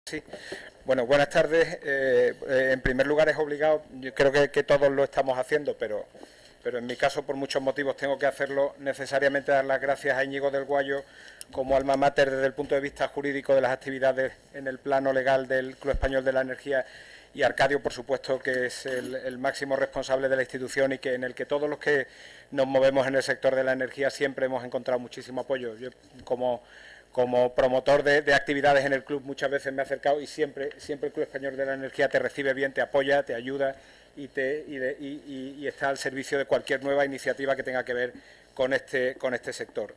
Sí, bueno, buenas tardes. En primer lugar es obligado, yo creo que todos lo estamos haciendo, pero en mi caso por muchos motivos tengo que hacerlo, necesariamente dar las gracias a Íñigo del Guayo como alma mater desde el punto de vista jurídico de las actividades en el plano legal del Club Español de la Energía, y Arcadio, por supuesto, que es el máximo responsable de la institución y que en el que todos los que nos movemos en el sector de la energía siempre hemos encontrado muchísimo apoyo. Yo, como promotor de actividades en el club, muchas veces me he acercado y siempre el Club Español de la Energía te recibe bien, te apoya, te ayuda y está al servicio de cualquier nueva iniciativa que tenga que ver con este sector.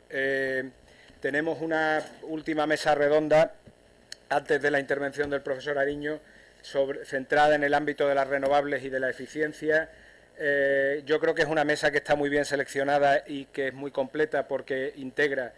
Tenemos una última mesa redonda antes de la intervención del profesor Ariño, centrada en el ámbito de las renovables y de la eficiencia. Yo creo que es una mesa que está muy bien seleccionada y que es muy completa porque integra,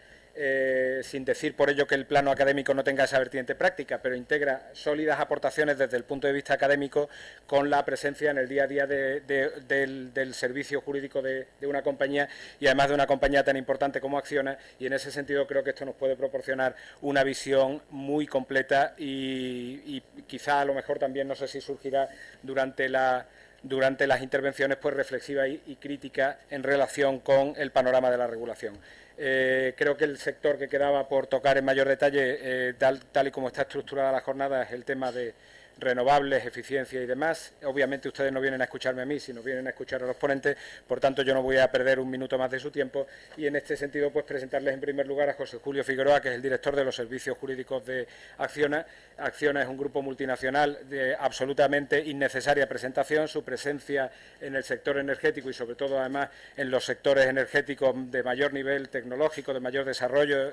sin decir por ello que el plano académico no tenga esa vertiente práctica, pero integra sólidas aportaciones desde el punto de vista académico con la presencia en el día a día del servicio jurídico de una compañía, y además de una compañía tan importante como Acciona, y en ese sentido creo que esto nos puede proporcionar una visión muy completa y quizá a lo mejor también, no sé si surgirá durante las intervenciones, pues reflexiva y crítica en relación con el panorama de la regulación. Creo que el sector que quedaba por tocar en mayor detalle, tal y como está estructurada la jornada, es el tema de renovables, eficiencia y demás. Obviamente ustedes no vienen a escucharme a mí, sino vienen a escuchar a los ponentes, por tanto yo no voy a perder un minuto más de su tiempo, y en este sentido pues presentarles en primer lugar a José Julio Figueroa, que es el director de los servicios jurídicos de Acciona. Acciona es un grupo multinacional de absolutamente innecesaria presentación. Su presencia en el sector energético y sobre todo además en los sectores energéticos de mayor nivel tecnológico, de mayor desarrollo,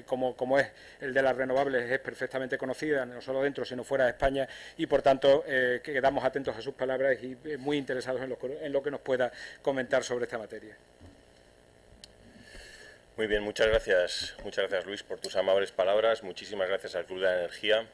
como es el de las renovables, es perfectamente conocida, no solo dentro sino fuera de España, y por tanto quedamos atentos a sus palabras y muy interesados en lo que nos pueda comentar sobre esta materia. Muy bien, muchas gracias Luis por tus amables palabras. Muchísimas gracias al Club de la Energía.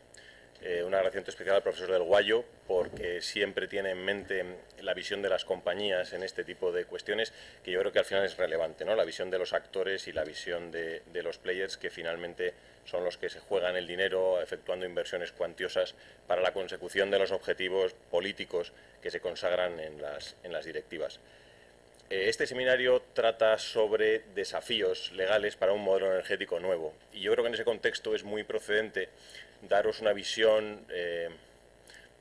Un agradecimiento especial al profesor del Guayo, porque siempre tiene en mente la visión de las compañías en este tipo de cuestiones, que yo creo que al final es relevante, ¿no? La visión de los actores y la visión de los players, que finalmente son los que se juegan el dinero efectuando inversiones cuantiosas para la consecución de los objetivos políticos que se consagran en las directivas. Este seminario trata sobre desafíos legales para un modelo energético nuevo, y yo creo que en ese contexto es muy procedente daros una visión,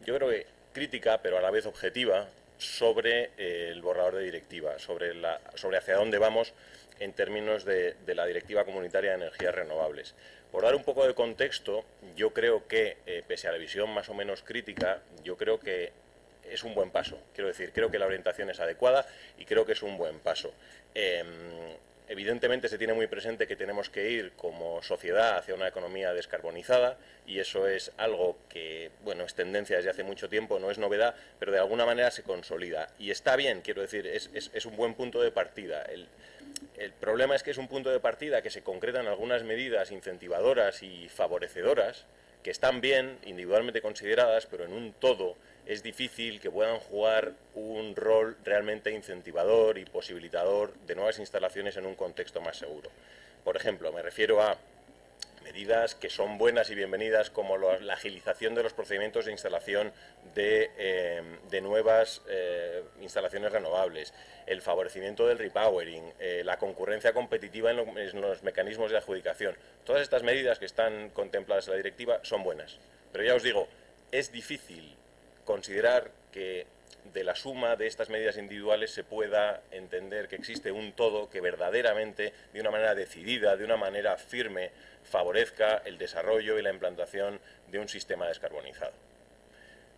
yo creo que crítica, pero a la vez objetiva, sobre el borrador de directiva, sobre hacia dónde vamos en términos de la Directiva Comunitaria de Energías Renovables. Por dar un poco de contexto, yo creo que, pese a la visión más o menos crítica, yo creo que es un buen paso. Quiero decir, creo que la orientación es adecuada y creo que es un buen paso. Evidentemente se tiene muy presente que tenemos que ir como sociedad hacia una economía descarbonizada, y eso es algo que, bueno, es tendencia desde hace mucho tiempo, no es novedad, pero de alguna manera se consolida. Y está bien, quiero decir, es un buen punto de partida. El problema es que es un punto de partida que se concretan algunas medidas incentivadoras y favorecedoras, que están bien, individualmente consideradas, pero en un todo es difícil que puedan jugar un rol realmente incentivador y posibilitador de nuevas instalaciones en un contexto más seguro. Por ejemplo, me refiero a medidas que son buenas y bienvenidas, como la agilización de los procedimientos de instalación de nuevas instalaciones renovables, el favorecimiento del repowering, la concurrencia competitiva en los mecanismos de adjudicación. Todas estas medidas que están contempladas en la directiva son buenas, pero ya os digo, es difícil considerar que de la suma de estas medidas individuales se pueda entender que existe un todo que verdaderamente, de una manera decidida, de una manera firme, favorezca el desarrollo y la implantación de un sistema descarbonizado.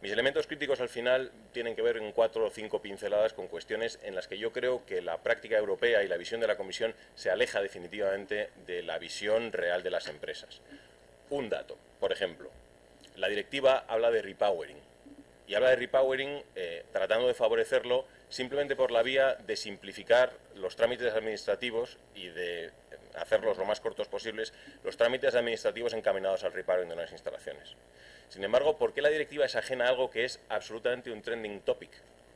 Mis elementos críticos al final tienen que ver en 4 o 5 pinceladas con cuestiones en las que yo creo que la práctica europea y la visión de la Comisión se aleja definitivamente de la visión real de las empresas. Un dato, por ejemplo, la directiva habla de repowering, y habla de repowering tratando de favorecerlo simplemente por la vía de simplificar los trámites administrativos y de hacerlos lo más cortos posibles, los trámites administrativos encaminados al repowering de unas instalaciones. Sin embargo, ¿por qué la directiva es ajena a algo que es absolutamente un trending topic?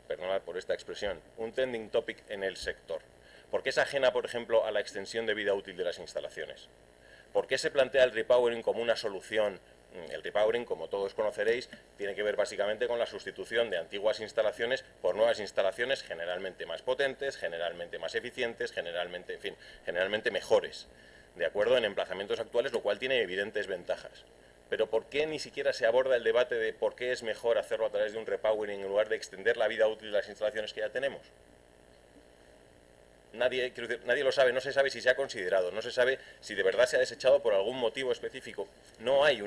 Perdonad por esta expresión, un trending topic en el sector. ¿Por qué es ajena, por ejemplo, a la extensión de vida útil de las instalaciones? ¿Por qué se plantea el repowering como una solución El repowering, como todos conoceréis, tiene que ver básicamente con la sustitución de antiguas instalaciones por nuevas instalaciones, generalmente más potentes, generalmente más eficientes, generalmente, en fin, generalmente mejores, de acuerdo, en emplazamientos actuales, lo cual tiene evidentes ventajas. Pero ¿por qué ni siquiera se aborda el debate de por qué es mejor hacerlo a través de un repowering en lugar de extender la vida útil de las instalaciones que ya tenemos? Nadie lo sabe, no se sabe si se ha considerado, no se sabe si de verdad se ha desechado por algún motivo específico. No hay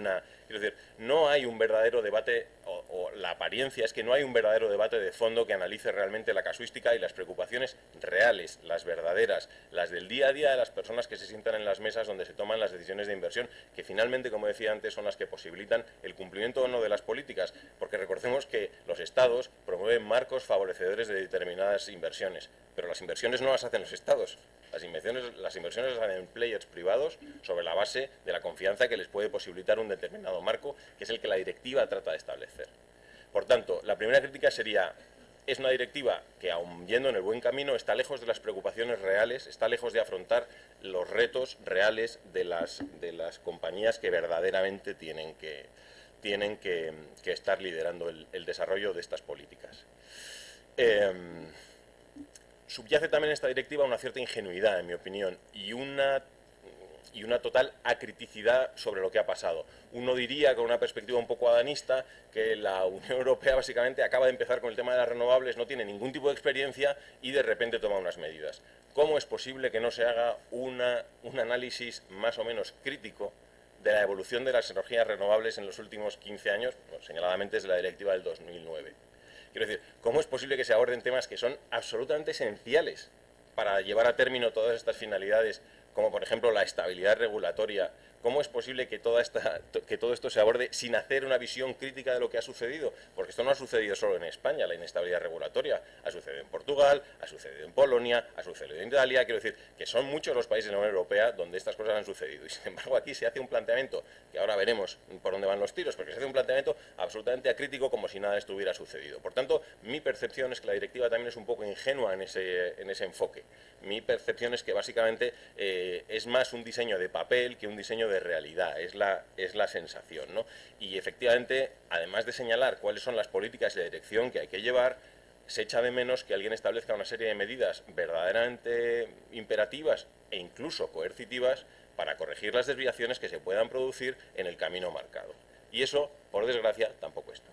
no hay un verdadero debate, o la apariencia es que no hay un verdadero debate de fondo que analice realmente la casuística y las preocupaciones reales, las verdaderas, las del día a día de las personas que se sientan en las mesas donde se toman las decisiones de inversión, que finalmente, como decía antes, son las que posibilitan el cumplimiento o no de las políticas, porque recordemos que los estados promueven marcos favorecedores de determinadas inversiones, pero las inversiones no las hacen los estados. Las inversiones las hacen players privados sobre la base de la confianza que les puede posibilitar un determinado marco, que es el que la directiva trata de establecer. Por tanto, la primera crítica sería: es una directiva que, aun yendo en el buen camino, está lejos de las preocupaciones reales, está lejos de afrontar los retos reales de las compañías que verdaderamente tienen que estar liderando el desarrollo de estas políticas. Subyace también en esta directiva una cierta ingenuidad, en mi opinión, y una total acriticidad sobre lo que ha pasado. Uno diría, con una perspectiva un poco adanista, que la Unión Europea básicamente acaba de empezar con el tema de las renovables, no tiene ningún tipo de experiencia y de repente toma unas medidas. ¿Cómo es posible que no se haga un análisis más o menos crítico de la evolución de las energías renovables en los últimos 15 años, bueno, señaladamente desde la directiva del 2009? Quiero decir, ¿cómo es posible que se aborden temas que son absolutamente esenciales para llevar a término todas estas finalidades, como por ejemplo la estabilidad regulatoria? ¿Cómo es posible que todo esto se aborde sin hacer una visión crítica de lo que ha sucedido? Porque esto no ha sucedido solo en España, la inestabilidad regulatoria. Ha sucedido en Portugal, ha sucedido en Polonia, ha sucedido en Italia. Quiero decir que son muchos los países de la Unión Europea donde estas cosas han sucedido. Y sin embargo aquí se hace un planteamiento, que ahora veremos por dónde van los tiros, porque se hace un planteamiento absolutamente acrítico como si nada estuviera sucedido. Por tanto, mi percepción es que la directiva también es un poco ingenua en ese enfoque. Mi percepción es que básicamente es más un diseño de papel que un diseño de realidad, es la sensación, ¿no? Y efectivamente, además de señalar cuáles son las políticas de dirección que hay que llevar, se echa de menos que alguien establezca una serie de medidas verdaderamente imperativas e incluso coercitivas para corregir las desviaciones que se puedan producir en el camino marcado. Y eso, por desgracia, tampoco está.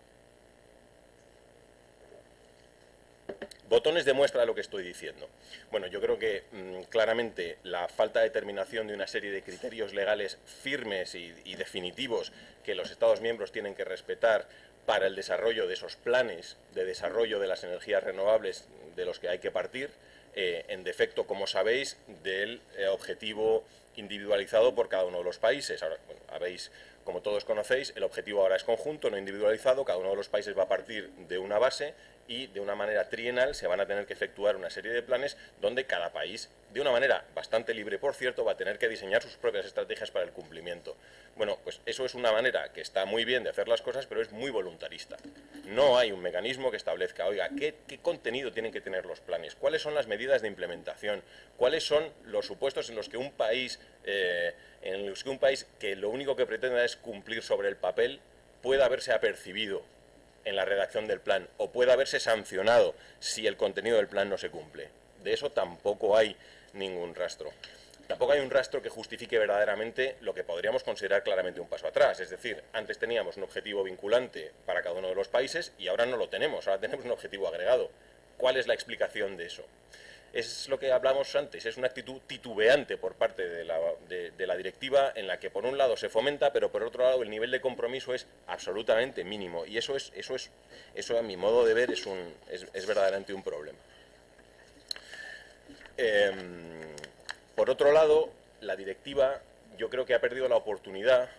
Botones de muestra de lo que estoy diciendo. Bueno, yo creo que claramente la falta de determinación de una serie de criterios legales firmes y definitivos que los Estados miembros tienen que respetar para el desarrollo de esos planes de desarrollo de las energías renovables de los que hay que partir, en defecto, como sabéis, del objetivo individualizado por cada uno de los países. Ahora, bueno, habéis, como todos conocéis, el objetivo ahora es conjunto, no individualizado. Cada uno de los países va a partir de una base y de una manera trienal se van a tener que efectuar una serie de planes donde cada país, de una manera bastante libre, por cierto, va a tener que diseñar sus propias estrategias para el cumplimiento. Bueno, pues eso es una manera que está muy bien de hacer las cosas, pero es muy voluntarista. No hay un mecanismo que establezca, oiga, ¿qué contenido tienen que tener los planes? ¿Cuáles son las medidas de implementación? ¿Cuáles son los supuestos en los que un país que lo único que pretenda es cumplir sobre el papel pueda haberse apercibido en la redacción del plan o pueda haberse sancionado si el contenido del plan no se cumple? De eso tampoco hay ningún rastro. Tampoco hay un rastro que justifique verdaderamente lo que podríamos considerar claramente un paso atrás. Es decir, antes teníamos un objetivo vinculante para cada uno de los países y ahora no lo tenemos, ahora tenemos un objetivo agregado. ¿Cuál es la explicación de eso? Es lo que hablamos antes, es una actitud titubeante por parte de la directiva, en la que por un lado se fomenta, pero por otro lado el nivel de compromiso es absolutamente mínimo, y eso a mi modo de ver es verdaderamente un problema. Por otro lado, la directiva yo creo que ha perdido la oportunidad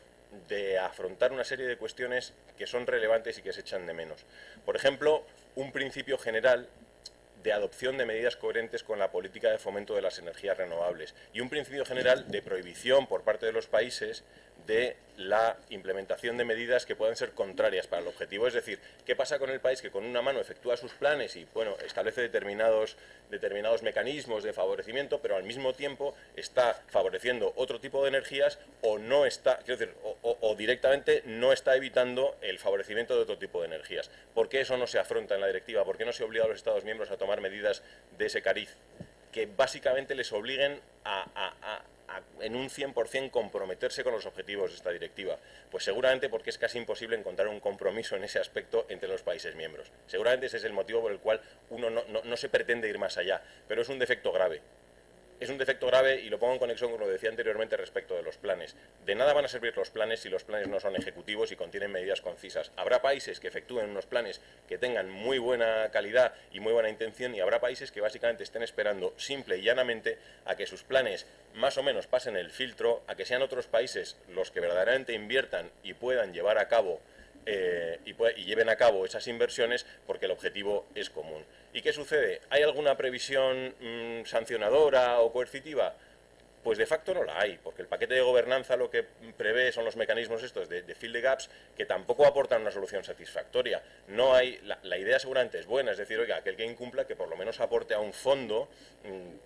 de afrontar una serie de cuestiones que son relevantes y que se echan de menos. Por ejemplo, un principio general de adopción de medidas coherentes con la política de fomento de las energías renovables y un principio general de prohibición por parte de los países de la implementación de medidas que puedan ser contrarias para el objetivo. Es decir, ¿qué pasa con el país que con una mano efectúa sus planes y, bueno, establece determinados mecanismos de favorecimiento, pero al mismo tiempo está favoreciendo otro tipo de energías o no está, quiero decir, o directamente no está evitando el favorecimiento de otro tipo de energías? ¿Por qué eso no se afronta en la directiva? ¿Por qué no se obliga a los Estados miembros a tomar medidas de ese cariz que básicamente les obliguen en un 100% comprometerse con los objetivos de esta directiva? Pues seguramente porque es casi imposible encontrar un compromiso en ese aspecto entre los países miembros. Seguramente ese es el motivo por el cual uno no se pretende ir más allá, pero es un defecto grave. Es un defecto grave y lo pongo en conexión con lo que decía anteriormente respecto de los planes. De nada van a servir los planes si los planes no son ejecutivos y contienen medidas concisas. Habrá países que efectúen unos planes que tengan muy buena calidad y muy buena intención, y habrá países que básicamente estén esperando simple y llanamente a que sus planes más o menos pasen el filtro, a que sean otros países los que verdaderamente inviertan y puedan llevar a cabo y lleven a cabo esas inversiones, porque el objetivo es común. ¿Y qué sucede? ¿Hay alguna previsión sancionadora o coercitiva? Pues de facto no la hay, porque el paquete de gobernanza lo que prevé son los mecanismos estos de fill the gaps, que tampoco aportan una solución satisfactoria. No hay, la idea seguramente es buena, es decir, oiga, aquel que incumpla que por lo menos aporte a un fondo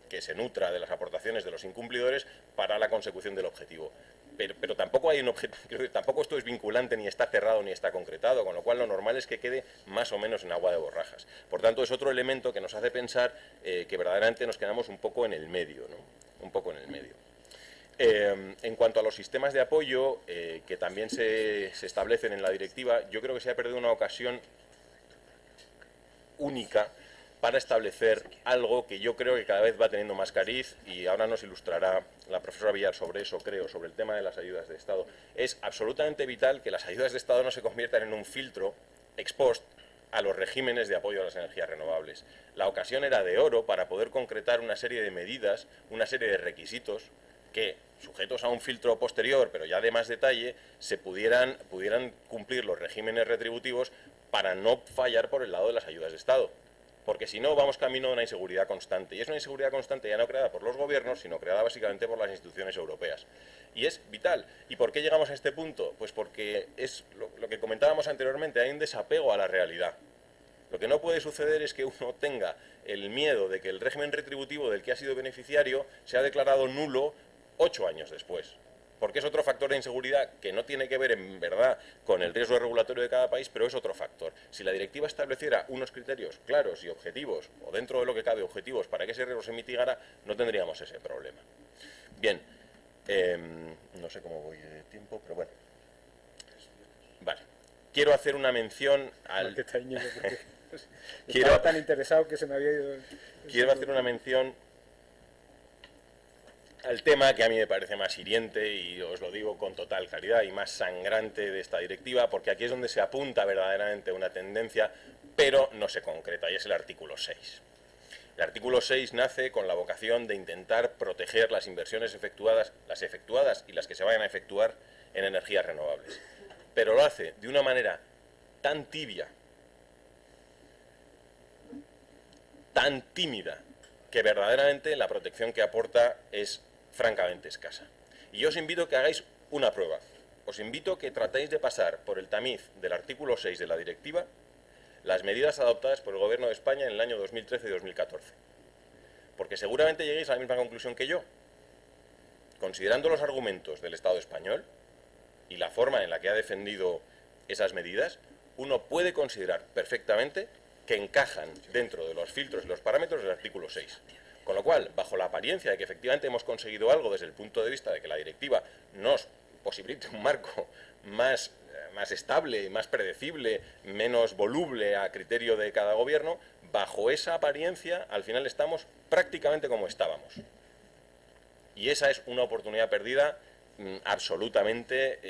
que se nutra de las aportaciones de los incumplidores para la consecución del objetivo. Pero tampoco hay un objetivo, tampoco esto es vinculante, ni está cerrado, ni está concretado, con lo cual lo normal es que quede más o menos en agua de borrajas. Por tanto, es otro elemento que nos hace pensar que verdaderamente nos quedamos un poco en el medio, ¿no? Un poco en el medio. En cuanto a los sistemas de apoyo que también se establecen en la directiva, yo creo que se ha perdido una ocasión única para establecer algo que yo creo que cada vez va teniendo más cariz, y ahora nos ilustrará la profesora Villar sobre eso, creo, sobre el tema de las ayudas de Estado. Es absolutamente vital que las ayudas de Estado no se conviertan en un filtro ex post a los regímenes de apoyo a las energías renovables. La ocasión era de oro para poder concretar una serie de medidas, una serie de requisitos que, sujetos a un filtro posterior, pero ya de más detalle, se pudieran cumplir los regímenes retributivos para no fallar por el lado de las ayudas de Estado. Porque si no, vamos camino a una inseguridad constante. Y es una inseguridad constante ya no creada por los gobiernos, sino creada básicamente por las instituciones europeas. Y es vital. ¿Y por qué llegamos a este punto? Pues porque es lo que comentábamos anteriormente, hay un desapego a la realidad. Lo que no puede suceder es que uno tenga el miedo de que el régimen retributivo del que ha sido beneficiario sea declarado nulo 8 años después. Porque es otro factor de inseguridad que no tiene que ver en verdad con el riesgo regulatorio de cada país, pero es otro factor. Si la directiva estableciera unos criterios claros y objetivos, o dentro de lo que cabe objetivos, para que ese riesgo se mitigara, no tendríamos ese problema. Bien, no sé cómo voy de tiempo, pero bueno. Vale. Quiero hacer una mención al... Estaba tan interesado que se me había ido... Quiero hacer una mención al tema que a mí me parece más hiriente, y os lo digo con total claridad, y más sangrante de esta directiva, porque aquí es donde se apunta verdaderamente una tendencia, pero no se concreta, y es el artículo 6. El artículo 6 nace con la vocación de intentar proteger las inversiones efectuadas y las que se vayan a efectuar en energías renovables. Pero lo hace de una manera tan tibia, tan tímida, que verdaderamente la protección que aporta es francamente escasa. Y yo os invito a que hagáis una prueba. Os invito a que tratéis de pasar por el tamiz del artículo 6 de la directiva las medidas adoptadas por el Gobierno de España en el año 2013 y 2014. Porque seguramente lleguéis a la misma conclusión que yo. Considerando los argumentos del Estado español y la forma en la que ha defendido esas medidas, uno puede considerar perfectamente que encajan dentro de los filtros y los parámetros del artículo 6. Con lo cual, bajo la apariencia de que efectivamente hemos conseguido algo desde el punto de vista de que la directiva nos posibilite un marco más estable, más predecible, menos voluble a criterio de cada gobierno, bajo esa apariencia, al final estamos prácticamente como estábamos. Y esa es una oportunidad perdida absolutamente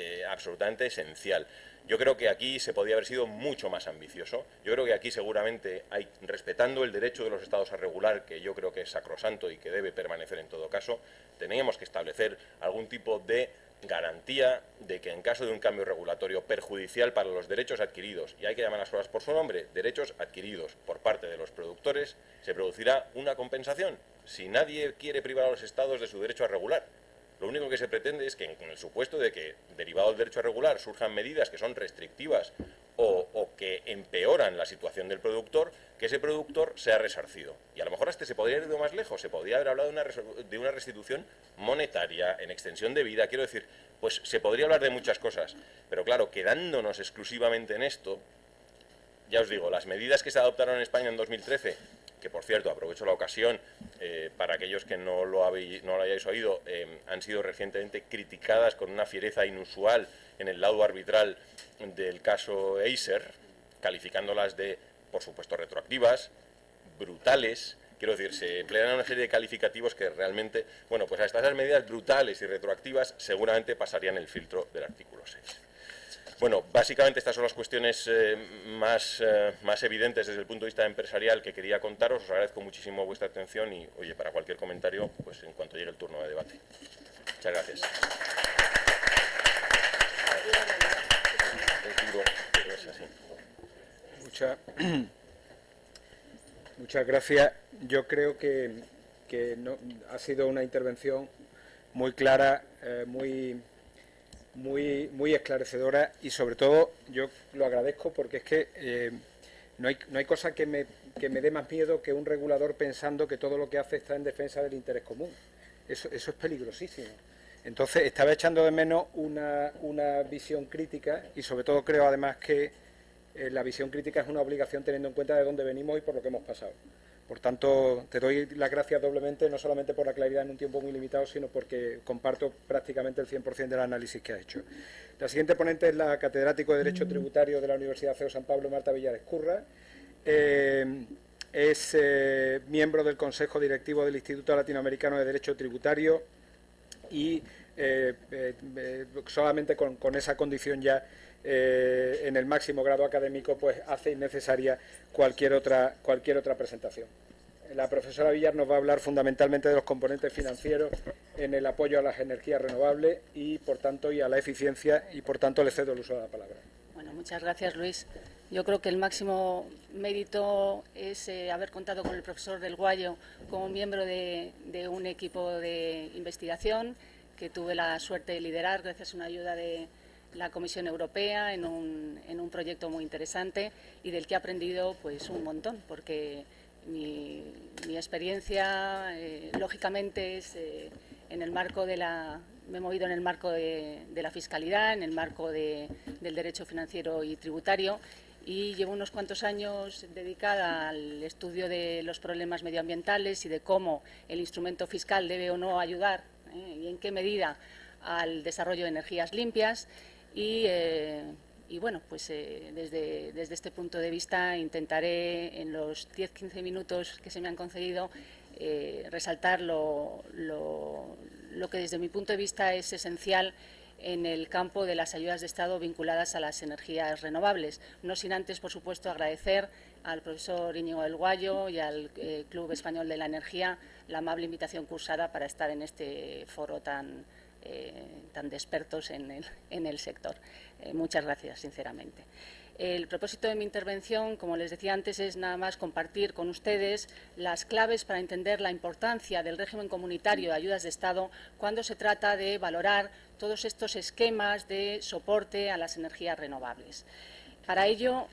esencial. Yo creo que aquí se podía haber sido mucho más ambicioso. Yo creo que aquí seguramente hay, respetando el derecho de los Estados a regular, que yo creo que es sacrosanto y que debe permanecer en todo caso, teníamos que establecer algún tipo de garantía de que en caso de un cambio regulatorio perjudicial para los derechos adquiridos, y hay que llamar las cosas por su nombre, derechos adquiridos por parte de los productores, se producirá una compensación. Si nadie quiere privar a los Estados de su derecho a regular, Lo único que se pretende es que, en el supuesto de que, derivado del derecho a regular, surjan medidas que son restrictivas o que empeoran la situación del productor, que ese productor sea resarcido. Y a lo mejor hasta se podría haber ido más lejos, se podría haber hablado de una restitución monetaria, en extensión de vida, quiero decir, pues se podría hablar de muchas cosas. Pero claro, quedándonos exclusivamente en esto, ya os digo, las medidas que se adoptaron en España en 2013, que por cierto, aprovecho la ocasión, para aquellos que no lo hayáis oído, han sido recientemente criticadas con una fiereza inusual en el laudo arbitral del caso Acer, calificándolas de, por supuesto, retroactivas, brutales. Quiero decir, se emplean una serie de calificativos que realmente, bueno, pues hasta esas medidas brutales y retroactivas seguramente pasarían el filtro del artículo 6. Bueno, básicamente estas son las cuestiones más evidentes desde el punto de vista empresarial que quería contaros. Os agradezco muchísimo vuestra atención y, oye, para cualquier comentario, pues en cuanto llegue el turno de debate. Muchas gracias. Muchas gracias. Yo creo que ha sido una intervención muy clara, muy esclarecedora, y sobre todo yo lo agradezco porque es que no hay cosa que me dé más miedo que un regulador pensando que todo lo que hace está en defensa del interés común. Eso es peligrosísimo. Entonces estaba echando de menos una visión crítica, y sobre todo creo además que la visión crítica es una obligación teniendo en cuenta de dónde venimos y por lo que hemos pasado. Por tanto, te doy las gracias doblemente, no solamente por la claridad en un tiempo muy limitado, sino porque comparto prácticamente el 100% del análisis que has hecho. La siguiente ponente es la catedrático de Derecho Tributario de la Universidad CEU San Pablo, Marta Villares Curra. Es miembro del Consejo Directivo del Instituto Latinoamericano de Derecho Tributario y solamente con esa condición ya en el máximo grado académico pues hace innecesaria cualquier otra presentación. La profesora Villar nos va a hablar fundamentalmente de los componentes financieros en el apoyo a las energías renovables y por tanto y a la eficiencia, y por tanto le cedo el uso de la palabra. Bueno, muchas gracias, Luis. Yo creo que el máximo mérito es haber contado con el profesor Del Guayo como miembro de un equipo de investigación que tuve la suerte de liderar gracias a una ayuda de la Comisión Europea en un proyecto muy interesante y del que he aprendido pues un montón, porque mi experiencia lógicamente es en el marco de me he movido en el marco de la fiscalidad, en el marco del derecho financiero y tributario, y llevo unos cuantos años dedicada al estudio de los problemas medioambientales y de cómo el instrumento fiscal debe o no ayudar y en qué medida al desarrollo de energías limpias. Y bueno, pues desde este punto de vista intentaré en los 10-15 minutos que se me han concedido resaltar lo que desde mi punto de vista es esencial en el campo de las ayudas de Estado vinculadas a las energías renovables. No sin antes, por supuesto, agradecer al profesor Íñigo Del Guayo y al Club Español de la Energía la amable invitación cursada para estar en este foro tan de expertos en el sector. Muchas gracias, sinceramente. El propósito de mi intervención, como les decía antes, es nada más compartir con ustedes las claves para entender la importancia del régimen comunitario de ayudas de Estado cuando se trata de valorar todos estos esquemas de soporte a las energías renovables. Para ello,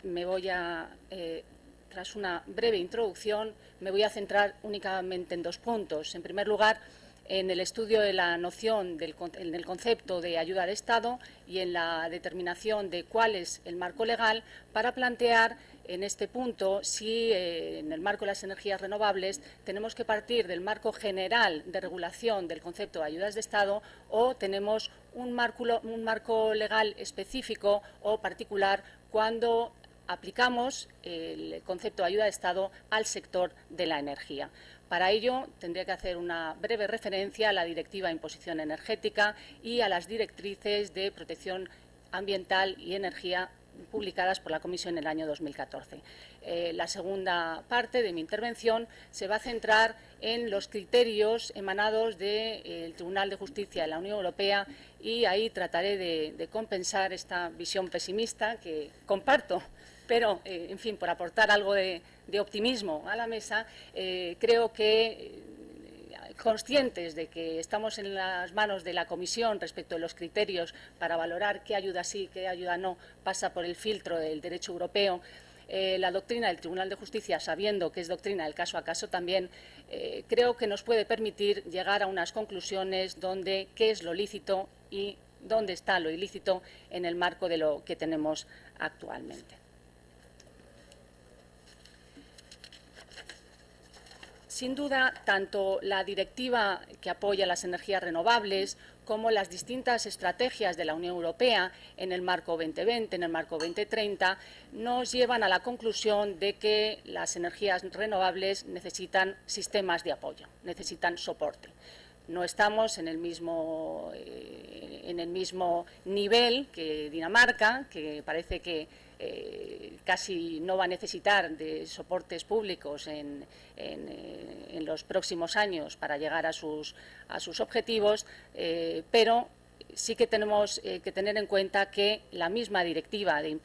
tras una breve introducción, me voy a centrar únicamente en dos puntos. En primer lugar, en el estudio de la noción del concepto de ayuda de Estado y en la determinación de cuál es el marco legal para plantear en este punto si en el marco de las energías renovables tenemos que partir del marco general de regulación del concepto de ayudas de Estado o tenemos un marco legal específico o particular cuando aplicamos el concepto de ayuda de Estado al sector de la energía. Para ello, tendría que hacer una breve referencia a la Directiva de Imposición Energética y a las directrices de protección ambiental y energía publicadas por la Comisión en el año 2014. La segunda parte de mi intervención se va a centrar en los criterios emanados del Tribunal de Justicia de la Unión Europea y ahí trataré de compensar esta visión pesimista que comparto, pero, en fin, por aportar algo de optimismo a la mesa, creo que conscientes de que estamos en las manos de la Comisión respecto de los criterios para valorar qué ayuda sí, qué ayuda no, pasa por el filtro del derecho europeo. La doctrina del Tribunal de Justicia, sabiendo que es doctrina del caso a caso también, creo que nos puede permitir llegar a unas conclusiones donde qué es lo lícito y dónde está lo ilícito en el marco de lo que tenemos actualmente. Sin duda, tanto la directiva que apoya las energías renovables como las distintas estrategias de la Unión Europea en el marco 2020, en el marco 2030, nos llevan a la conclusión de que las energías renovables necesitan sistemas de apoyo, necesitan soporte. No estamos en el mismo nivel que Dinamarca, que parece que casi no va a necesitar de soportes públicos en los próximos años para llegar a sus objetivos, pero sí que tenemos que tener en cuenta que la misma directiva de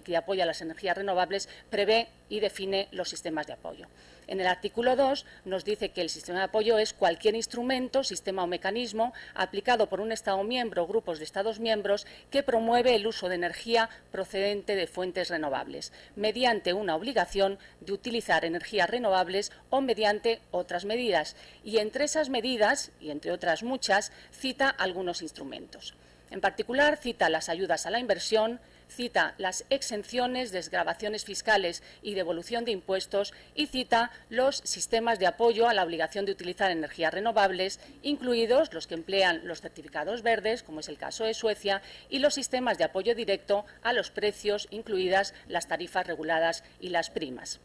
que apoya las energías renovables prevé y define los sistemas de apoyo. En el artículo 2 nos dice que el sistema de apoyo es cualquier instrumento, sistema o mecanismo aplicado por un Estado miembro o grupos de Estados miembros que promueve el uso de energía procedente de fuentes renovables, mediante una obligación de utilizar energías renovables o mediante otras medidas. Y entre esas medidas, y entre otras muchas, cita algunos instrumentos. En particular, cita las ayudas a la inversión, cita las exenciones, desgravaciones fiscales y devolución de impuestos y cita los sistemas de apoyo a la obligación de utilizar energías renovables, incluidos los que emplean los certificados verdes, como es el caso de Suecia, y los sistemas de apoyo directo a los precios, incluidas las tarifas reguladas y las primas.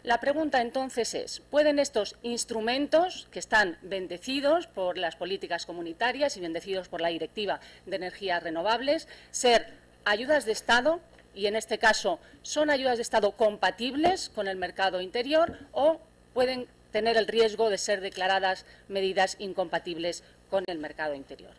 La pregunta entonces es, ¿pueden estos instrumentos que están bendecidos por las políticas comunitarias y bendecidos por la Directiva de Energías Renovables ser ayudas de Estado y, en este caso, son ayudas de Estado compatibles con el mercado interior o pueden tener el riesgo de ser declaradas medidas incompatibles con el mercado interior?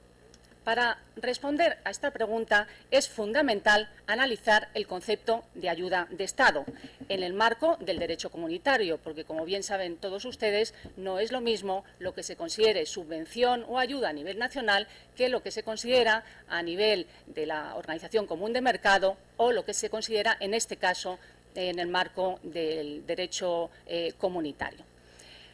Para responder a esta pregunta es fundamental analizar el concepto de ayuda de Estado en el marco del derecho comunitario, porque, como bien saben todos ustedes, no es lo mismo lo que se considere subvención o ayuda a nivel nacional que lo que se considera a nivel de la Organización Común de Mercado o lo que se considera, en este caso, en el marco del derecho comunitario.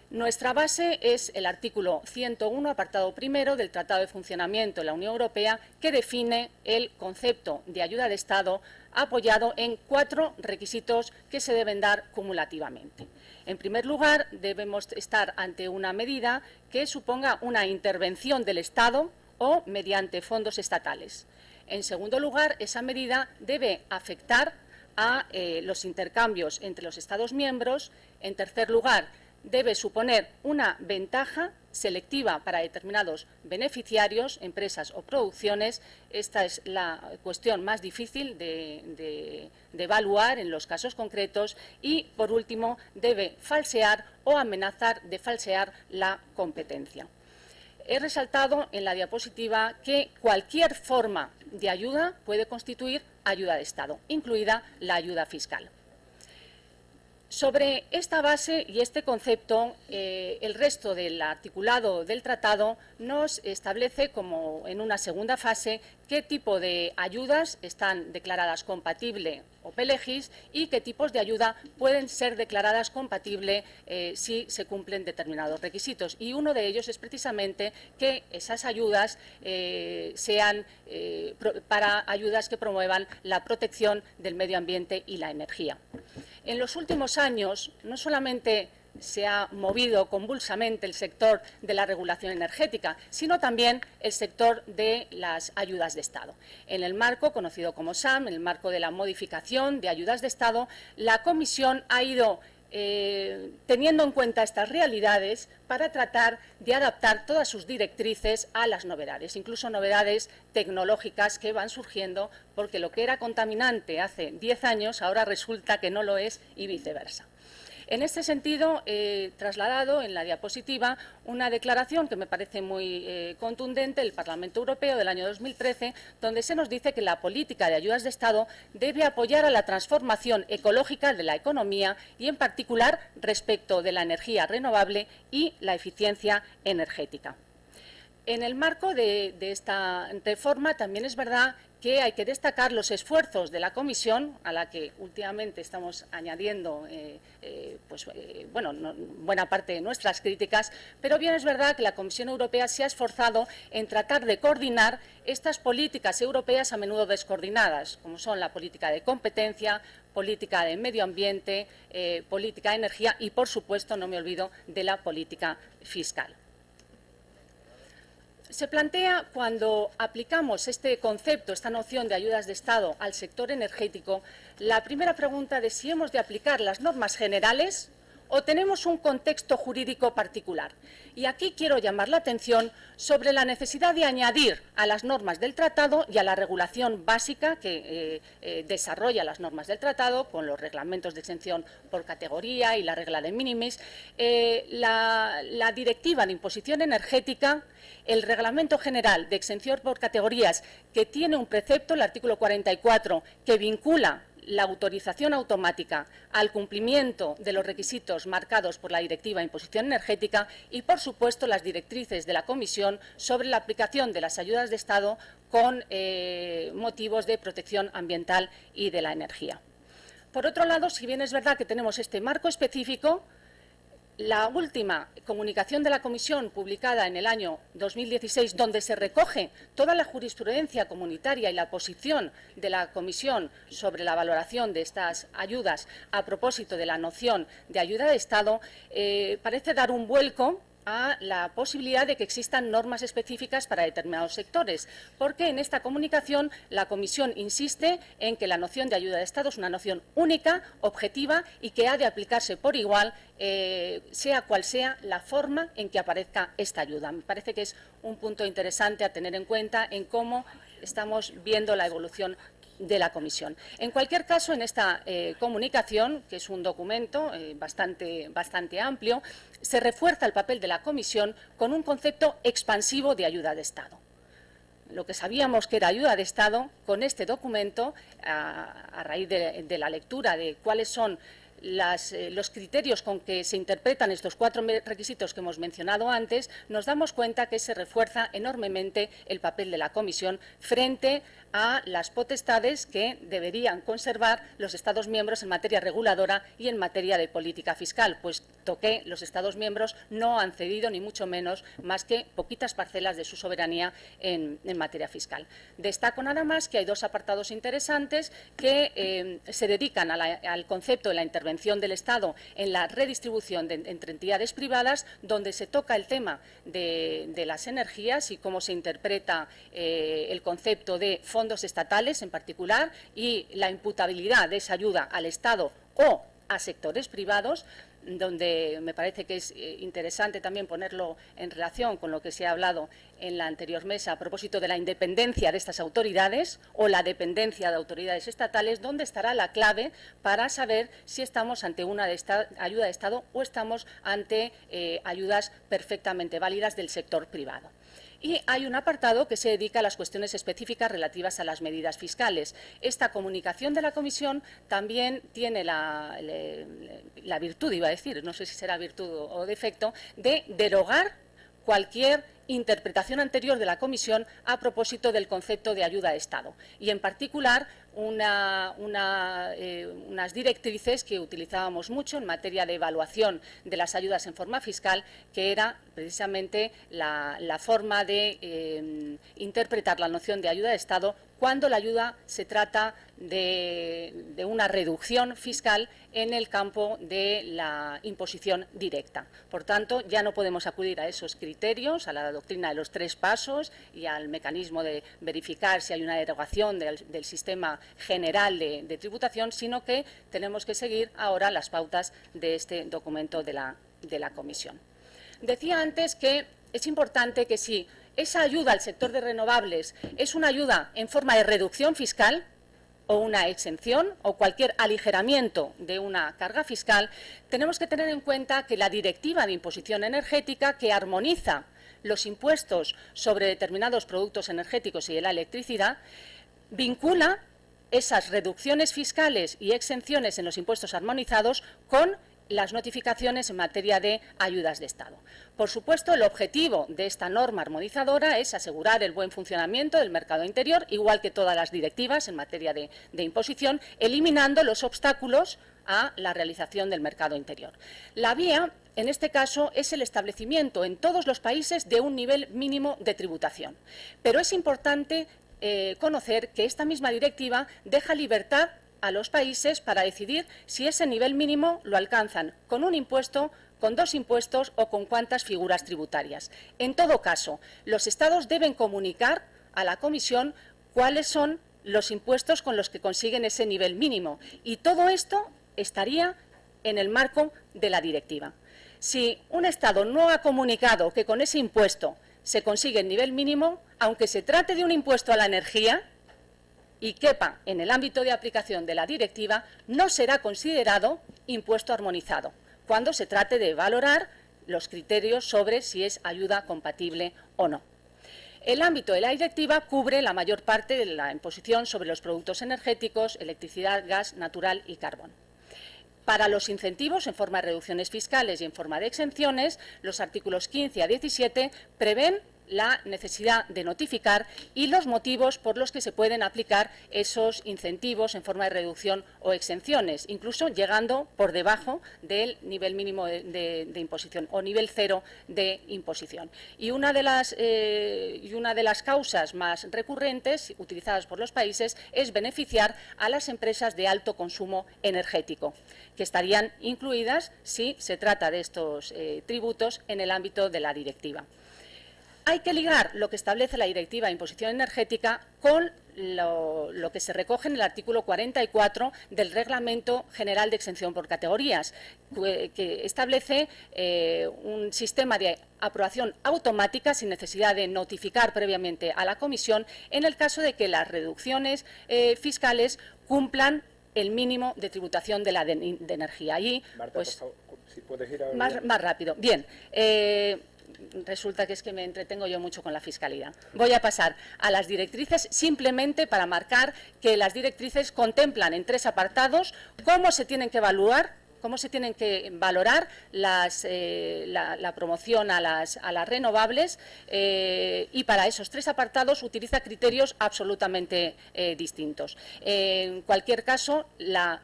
Nuestra base es el artículo 101, apartado primero del Tratado de Funcionamiento de la Unión Europea, que define el concepto de ayuda de Estado apoyado en 4 requisitos que se deben dar cumulativamente. En primer lugar, debemos estar ante una medida que suponga una intervención del Estado o mediante fondos estatales. En segundo lugar, esa medida debe afectar a los intercambios entre los Estados miembros. En tercer lugar, debe suponer una ventaja selectiva para determinados beneficiarios, empresas o producciones. Esta es la cuestión más difícil de evaluar en los casos concretos. Y, por último, debe falsear o amenazar de falsear la competencia. He resaltado en la diapositiva que cualquier forma de ayuda puede constituir ayuda de Estado, incluida la ayuda fiscal. Sobre esta base y este concepto, el resto del articulado del tratado nos establece, como en una segunda fase, qué tipo de ayudas están declaradas compatible o PLEGIS y qué tipos de ayuda pueden ser declaradas compatible si se cumplen determinados requisitos. Y uno de ellos es precisamente que esas ayudas sean para ayudas que promuevan la protección del medio ambiente y la energía. En los últimos años, no solamente se ha movido convulsamente el sector de la regulación energética, sino también el sector de las ayudas de Estado. En el marco conocido como SAM, en el marco de la modificación de ayudas de Estado, la Comisión ha ido teniendo en cuenta estas realidades para tratar de adaptar todas sus directrices a las novedades, incluso novedades tecnológicas que van surgiendo, porque lo que era contaminante hace 10 años ahora resulta que no lo es y viceversa. En este sentido, he trasladado en la diapositiva una declaración que me parece muy contundente del Parlamento Europeo del año 2013, donde se nos dice que la política de ayudas de Estado debe apoyar a la transformación ecológica de la economía y, en particular, respecto de la energía renovable y la eficiencia energética. En el marco de esta reforma también es verdad que hay que destacar los esfuerzos de la Comisión, a la que últimamente estamos añadiendo buena parte de nuestras críticas, pero bien es verdad que la Comisión Europea se ha esforzado en tratar de coordinar estas políticas europeas a menudo descoordinadas, como son la política de competencia, política de medio ambiente, política de energía y, por supuesto, no me olvido de la política fiscal. Se plantea, cuando aplicamos este concepto, esta noción de ayudas de Estado al sector energético, la primera pregunta de si hemos de aplicar las normas generales o tenemos un contexto jurídico particular. Y aquí quiero llamar la atención sobre la necesidad de añadir a las normas del tratado y a la regulación básica que desarrolla las normas del tratado, con los reglamentos de exención por categoría y la regla de minimis, la directiva de imposición energética, el reglamento general de exención por categorías, que tiene un precepto, el artículo 44, que vincula la autorización automática al cumplimiento de los requisitos marcados por la Directiva de Imposición Energética y, por supuesto, las directrices de la Comisión sobre la aplicación de las ayudas de Estado con motivos de protección ambiental y de la energía. Por otro lado, si bien es verdad que tenemos este marco específico, la última comunicación de la Comisión, publicada en el año 2016, donde se recoge toda la jurisprudencia comunitaria y la posición de la Comisión sobre la valoración de estas ayudas a propósito de la noción de ayuda de Estado, parece dar un vuelco a la posibilidad de que existan normas específicas para determinados sectores, porque en esta comunicación la Comisión insiste en que la noción de ayuda de Estado es una noción única, objetiva y que ha de aplicarse por igual, sea cual sea la forma en que aparezca esta ayuda. Me parece que es un punto interesante a tener en cuenta en cómo estamos viendo la evolución de la Comisión. En cualquier caso, en esta comunicación, que es un documento bastante amplio, se refuerza el papel de la Comisión con un concepto expansivo de ayuda de Estado. Lo que sabíamos que era ayuda de Estado, con este documento, a raíz de la lectura de cuáles son los criterios con que se interpretan estos 4 requisitos que hemos mencionado antes, nos damos cuenta que se refuerza enormemente el papel de la Comisión frente a las potestades que deberían conservar los Estados miembros en materia reguladora y en materia de política fiscal, puesto que los Estados miembros no han cedido ni mucho menos más que poquitas parcelas de su soberanía en materia fiscal. Destaco nada más que hay 2 apartados interesantes que se dedican al concepto de la intervención del Estado en la redistribución entre entidades privadas, donde se toca el tema de las energías y cómo se interpreta el concepto de fondos estatales en particular y la imputabilidad de esa ayuda al Estado o a sectores privados, donde me parece que es interesante también ponerlo en relación con lo que se ha hablado en la anterior mesa a propósito de la independencia de estas autoridades o la dependencia de autoridades estatales, donde estará la clave para saber si estamos ante una ayuda de Estado o estamos ante ayudas perfectamente válidas del sector privado. Y hay un apartado que se dedica a las cuestiones específicas relativas a las medidas fiscales. Esta comunicación de la Comisión también tiene la virtud, iba a decir, no sé si será virtud o defecto, de derogar cualquier interpretación anterior de la Comisión a propósito del concepto de ayuda de Estado y, en particular, unas directrices que utilizábamos mucho en materia de evaluación de las ayudas en forma fiscal, que era precisamente la forma de interpretar la noción de ayuda de Estado cuando la ayuda se trata de una reducción fiscal en el campo de la imposición directa. Por tanto, ya no podemos acudir a esos criterios, a la doctrina de los 3 pasos y al mecanismo de verificar si hay una derogación del sistema general de tributación, sino que tenemos que seguir ahora las pautas de este documento de la Comisión. Decía antes que es importante que si esa ayuda al sector de renovables es una ayuda en forma de reducción fiscal, o una exención o cualquier aligeramiento de una carga fiscal, tenemos que tener en cuenta que la Directiva de Imposición Energética, que armoniza los impuestos sobre determinados productos energéticos y de la electricidad, vincula esas reducciones fiscales y exenciones en los impuestos armonizados con las notificaciones en materia de ayudas de Estado. Por supuesto, el objetivo de esta norma armonizadora es asegurar el buen funcionamiento del mercado interior, igual que todas las directivas en materia de imposición, eliminando los obstáculos a la realización del mercado interior. La vía, en este caso, es el establecimiento en todos los países de un nivel mínimo de tributación. Pero es importante conocer que esta misma directiva deja libertad a los países para decidir si ese nivel mínimo lo alcanzan con un impuesto, con dos impuestos o con cuántas figuras tributarias. En todo caso, los Estados deben comunicar a la Comisión cuáles son los impuestos con los que consiguen ese nivel mínimo, y todo esto estaría en el marco de la directiva. Si un Estado no ha comunicado que con ese impuesto se consigue el nivel mínimo, aunque se trate de un impuesto a la energía y quepa en el ámbito de aplicación de la directiva, no será considerado impuesto armonizado, cuando se trate de valorar los criterios sobre si es ayuda compatible o no. El ámbito de la directiva cubre la mayor parte de la imposición sobre los productos energéticos, electricidad, gas natural y carbón. Para los incentivos en forma de reducciones fiscales y en forma de exenciones, los artículos 15 a 17 prevén la necesidad de notificar y los motivos por los que se pueden aplicar esos incentivos en forma de reducción o exenciones, incluso llegando por debajo del nivel mínimo de imposición o nivel cero de imposición. Y una de las causas más recurrentes utilizadas por los países es beneficiar a las empresas de alto consumo energético, que estarían incluidas si se trata de estos tributos en el ámbito de la directiva. Hay que ligar lo que establece la Directiva de Imposición Energética con lo que se recoge en el artículo 44 del Reglamento General de Exención por Categorías, que establece un sistema de aprobación automática sin necesidad de notificar previamente a la Comisión en el caso de que las reducciones fiscales cumplan el mínimo de tributación de la de energía. Allí, Marta, pues, por favor, si puedes ir más rápido. Bien. Resulta que es que me entretengo yo mucho con la fiscalidad. Voy a pasar a las directrices simplemente para marcar que las directrices contemplan en 3 apartados cómo se tienen que evaluar, cómo se tienen que valorar la promoción a las renovables, y para esos 3 apartados utiliza criterios absolutamente distintos. En cualquier caso, la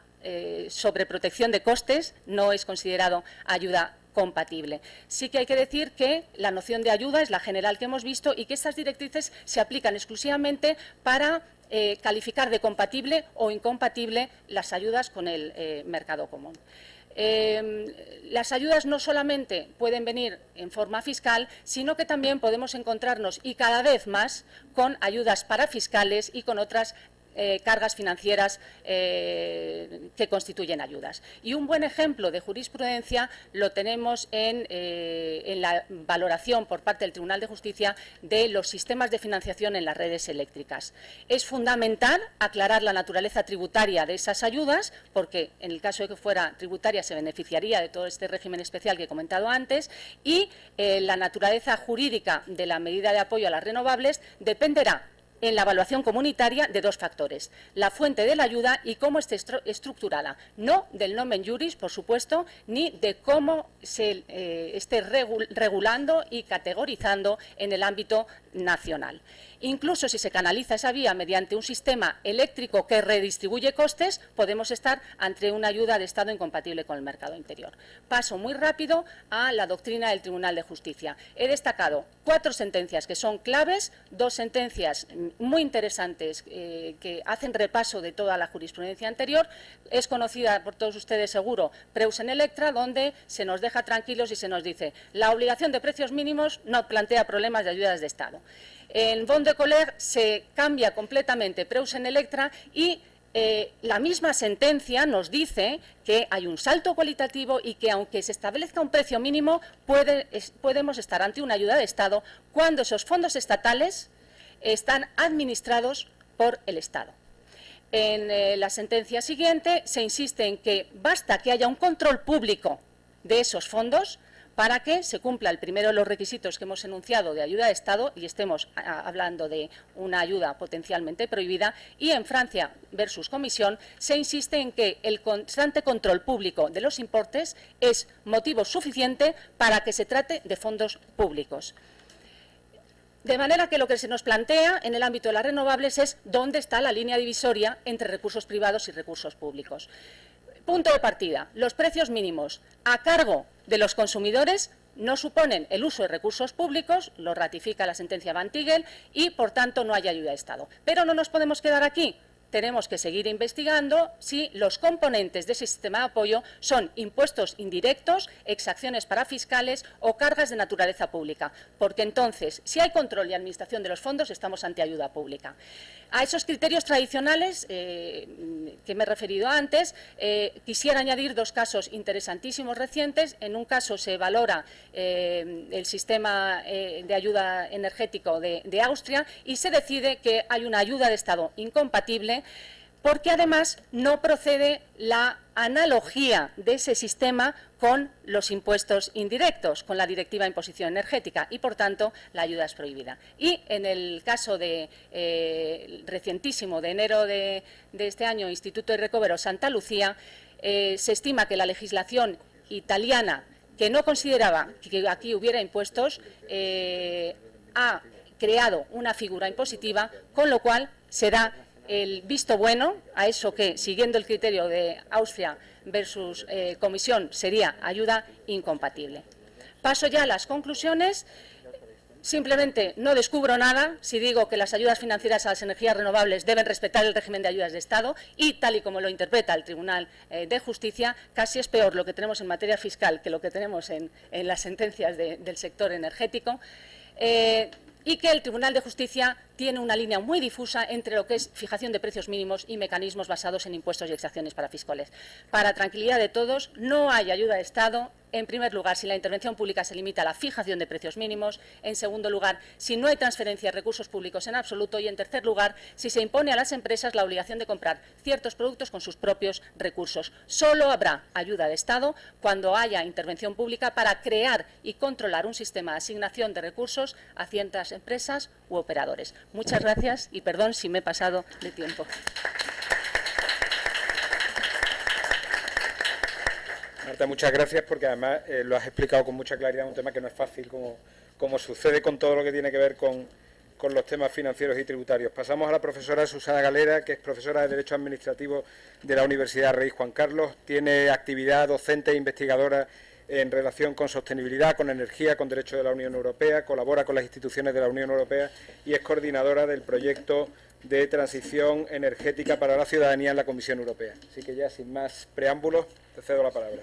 sobreprotección de costes no es considerado ayuda compatible. Sí que hay que decir que la noción de ayuda es la general que hemos visto y que estas directrices se aplican exclusivamente para calificar de compatible o incompatible las ayudas con el mercado común. Las ayudas no solamente pueden venir en forma fiscal, sino que también podemos encontrarnos, y cada vez más, con ayudas parafiscales y con otras cargas financieras que constituyen ayudas. Y un buen ejemplo de jurisprudencia lo tenemos en la valoración por parte del Tribunal de Justicia de los sistemas de financiación en las redes eléctricas. Es fundamental aclarar la naturaleza tributaria de esas ayudas, porque en el caso de que fuera tributaria se beneficiaría de todo este régimen especial que he comentado antes, y la naturaleza jurídica de la medida de apoyo a las renovables dependerá en la evaluación comunitaria de 2 factores: la fuente de la ayuda y cómo esté estructurada, no del nomen juris, por supuesto, ni de cómo se esté regulando y categorizando en el ámbito nacional. Incluso si se canaliza esa vía mediante un sistema eléctrico que redistribuye costes, podemos estar ante una ayuda de Estado incompatible con el mercado interior. Paso muy rápido a la doctrina del Tribunal de Justicia. He destacado 4 sentencias que son claves, 2 sentencias muy interesantes que hacen repaso de toda la jurisprudencia anterior. Es conocida por todos ustedes seguro Preusen Electra, donde se nos deja tranquilos y se nos dice: la obligación de precios mínimos no plantea problemas de ayudas de Estado. En Bon de Coller se cambia completamente Preusen Electra y la misma sentencia nos dice que hay un salto cualitativo y que, aunque se establezca un precio mínimo, podemos estar ante una ayuda de Estado cuando esos fondos estatales están administrados por el Estado. En la sentencia siguiente se insiste en que basta que haya un control público de esos fondos para que se cumpla el primero de los requisitos que hemos enunciado de ayuda de Estado y estemos hablando de una ayuda potencialmente prohibida. Y en Francia versus Comisión se insiste en que el constante control público de los importes es motivo suficiente para que se trate de fondos públicos. De manera que lo que se nos plantea en el ámbito de las renovables es dónde está la línea divisoria entre recursos privados y recursos públicos. Punto de partida. Los precios mínimos a cargo de los consumidores no suponen el uso de recursos públicos, lo ratifica la sentencia Van Tigel, y, por tanto, no hay ayuda de Estado. Pero no nos podemos quedar aquí. Tenemos que seguir investigando si los componentes de ese sistema de apoyo son impuestos indirectos, exacciones parafiscales o cargas de naturaleza pública, porque entonces, si hay control y administración de los fondos, estamos ante ayuda pública. A esos criterios tradicionales que me he referido antes, quisiera añadir dos casos interesantísimos recientes. En un caso se valora el sistema de ayuda energético de Austria y se decide que hay una ayuda de Estado incompatible porque además no procede la analogía de ese sistema con los impuestos indirectos, con la Directiva de Imposición Energética, y por tanto la ayuda es prohibida. Y en el caso recientísimo de enero de este año, Instituto de Recovero Santa Lucía, se estima que la legislación italiana, que no consideraba que aquí hubiera impuestos, ha creado una figura impositiva, con lo cual se da el visto bueno a eso que, siguiendo el criterio de Austria versus Comisión, sería ayuda incompatible. Paso ya a las conclusiones. Simplemente no descubro nada si digo que las ayudas financieras a las energías renovables deben respetar el régimen de ayudas de Estado y, tal y como lo interpreta el Tribunal de Justicia, casi es peor lo que tenemos en materia fiscal que lo que tenemos en las sentencias del sector energético. Y que el Tribunal de Justicia tiene una línea muy difusa entre lo que es fijación de precios mínimos y mecanismos basados en impuestos y exacciones parafiscales. Para tranquilidad de todos, no hay ayuda de Estado. En primer lugar, si la intervención pública se limita a la fijación de precios mínimos. En segundo lugar, si no hay transferencia de recursos públicos en absoluto. Y en tercer lugar, si se impone a las empresas la obligación de comprar ciertos productos con sus propios recursos. Solo habrá ayuda de Estado cuando haya intervención pública para crear y controlar un sistema de asignación de recursos a ciertas empresas u operadores. Muchas gracias y perdón si me he pasado de tiempo. Marta, muchas gracias porque además lo has explicado con mucha claridad, un tema que no es fácil, como sucede con todo lo que tiene que ver con los temas financieros y tributarios. Pasamos a la profesora Susana Galera, que es profesora de Derecho Administrativo de la Universidad Rey Juan Carlos. Tiene actividad docente e investigadora en relación con sostenibilidad, con energía, con derecho de la Unión Europea, colabora con las instituciones de la Unión Europea y es coordinadora del proyecto de transición energética para la ciudadanía en la Comisión Europea. Así que ya, sin más preámbulos, te cedo la palabra.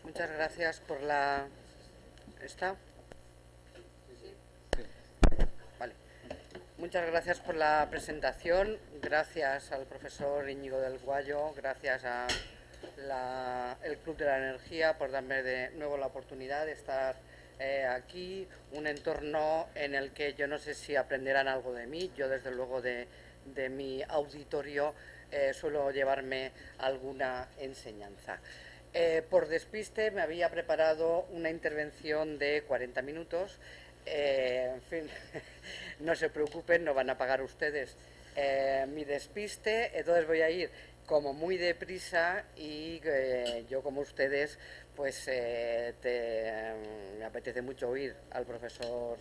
Muchas gracias por la... ¿Está? Vale. Muchas gracias por la presentación. Gracias al profesor Íñigo del Guayo. Gracias a el Club de la Energía por darme de nuevo la oportunidad de estar aquí. Un entorno en el que yo no sé si aprenderán algo de mí. Yo, desde luego, de mi auditorio suelo llevarme alguna enseñanza. Por despiste me había preparado una intervención de 40 minutos. En fin, no se preocupen, no van a pagar ustedes mi despiste. Entonces voy a ir como muy deprisa y yo, como ustedes, pues me apetece mucho oír al profesor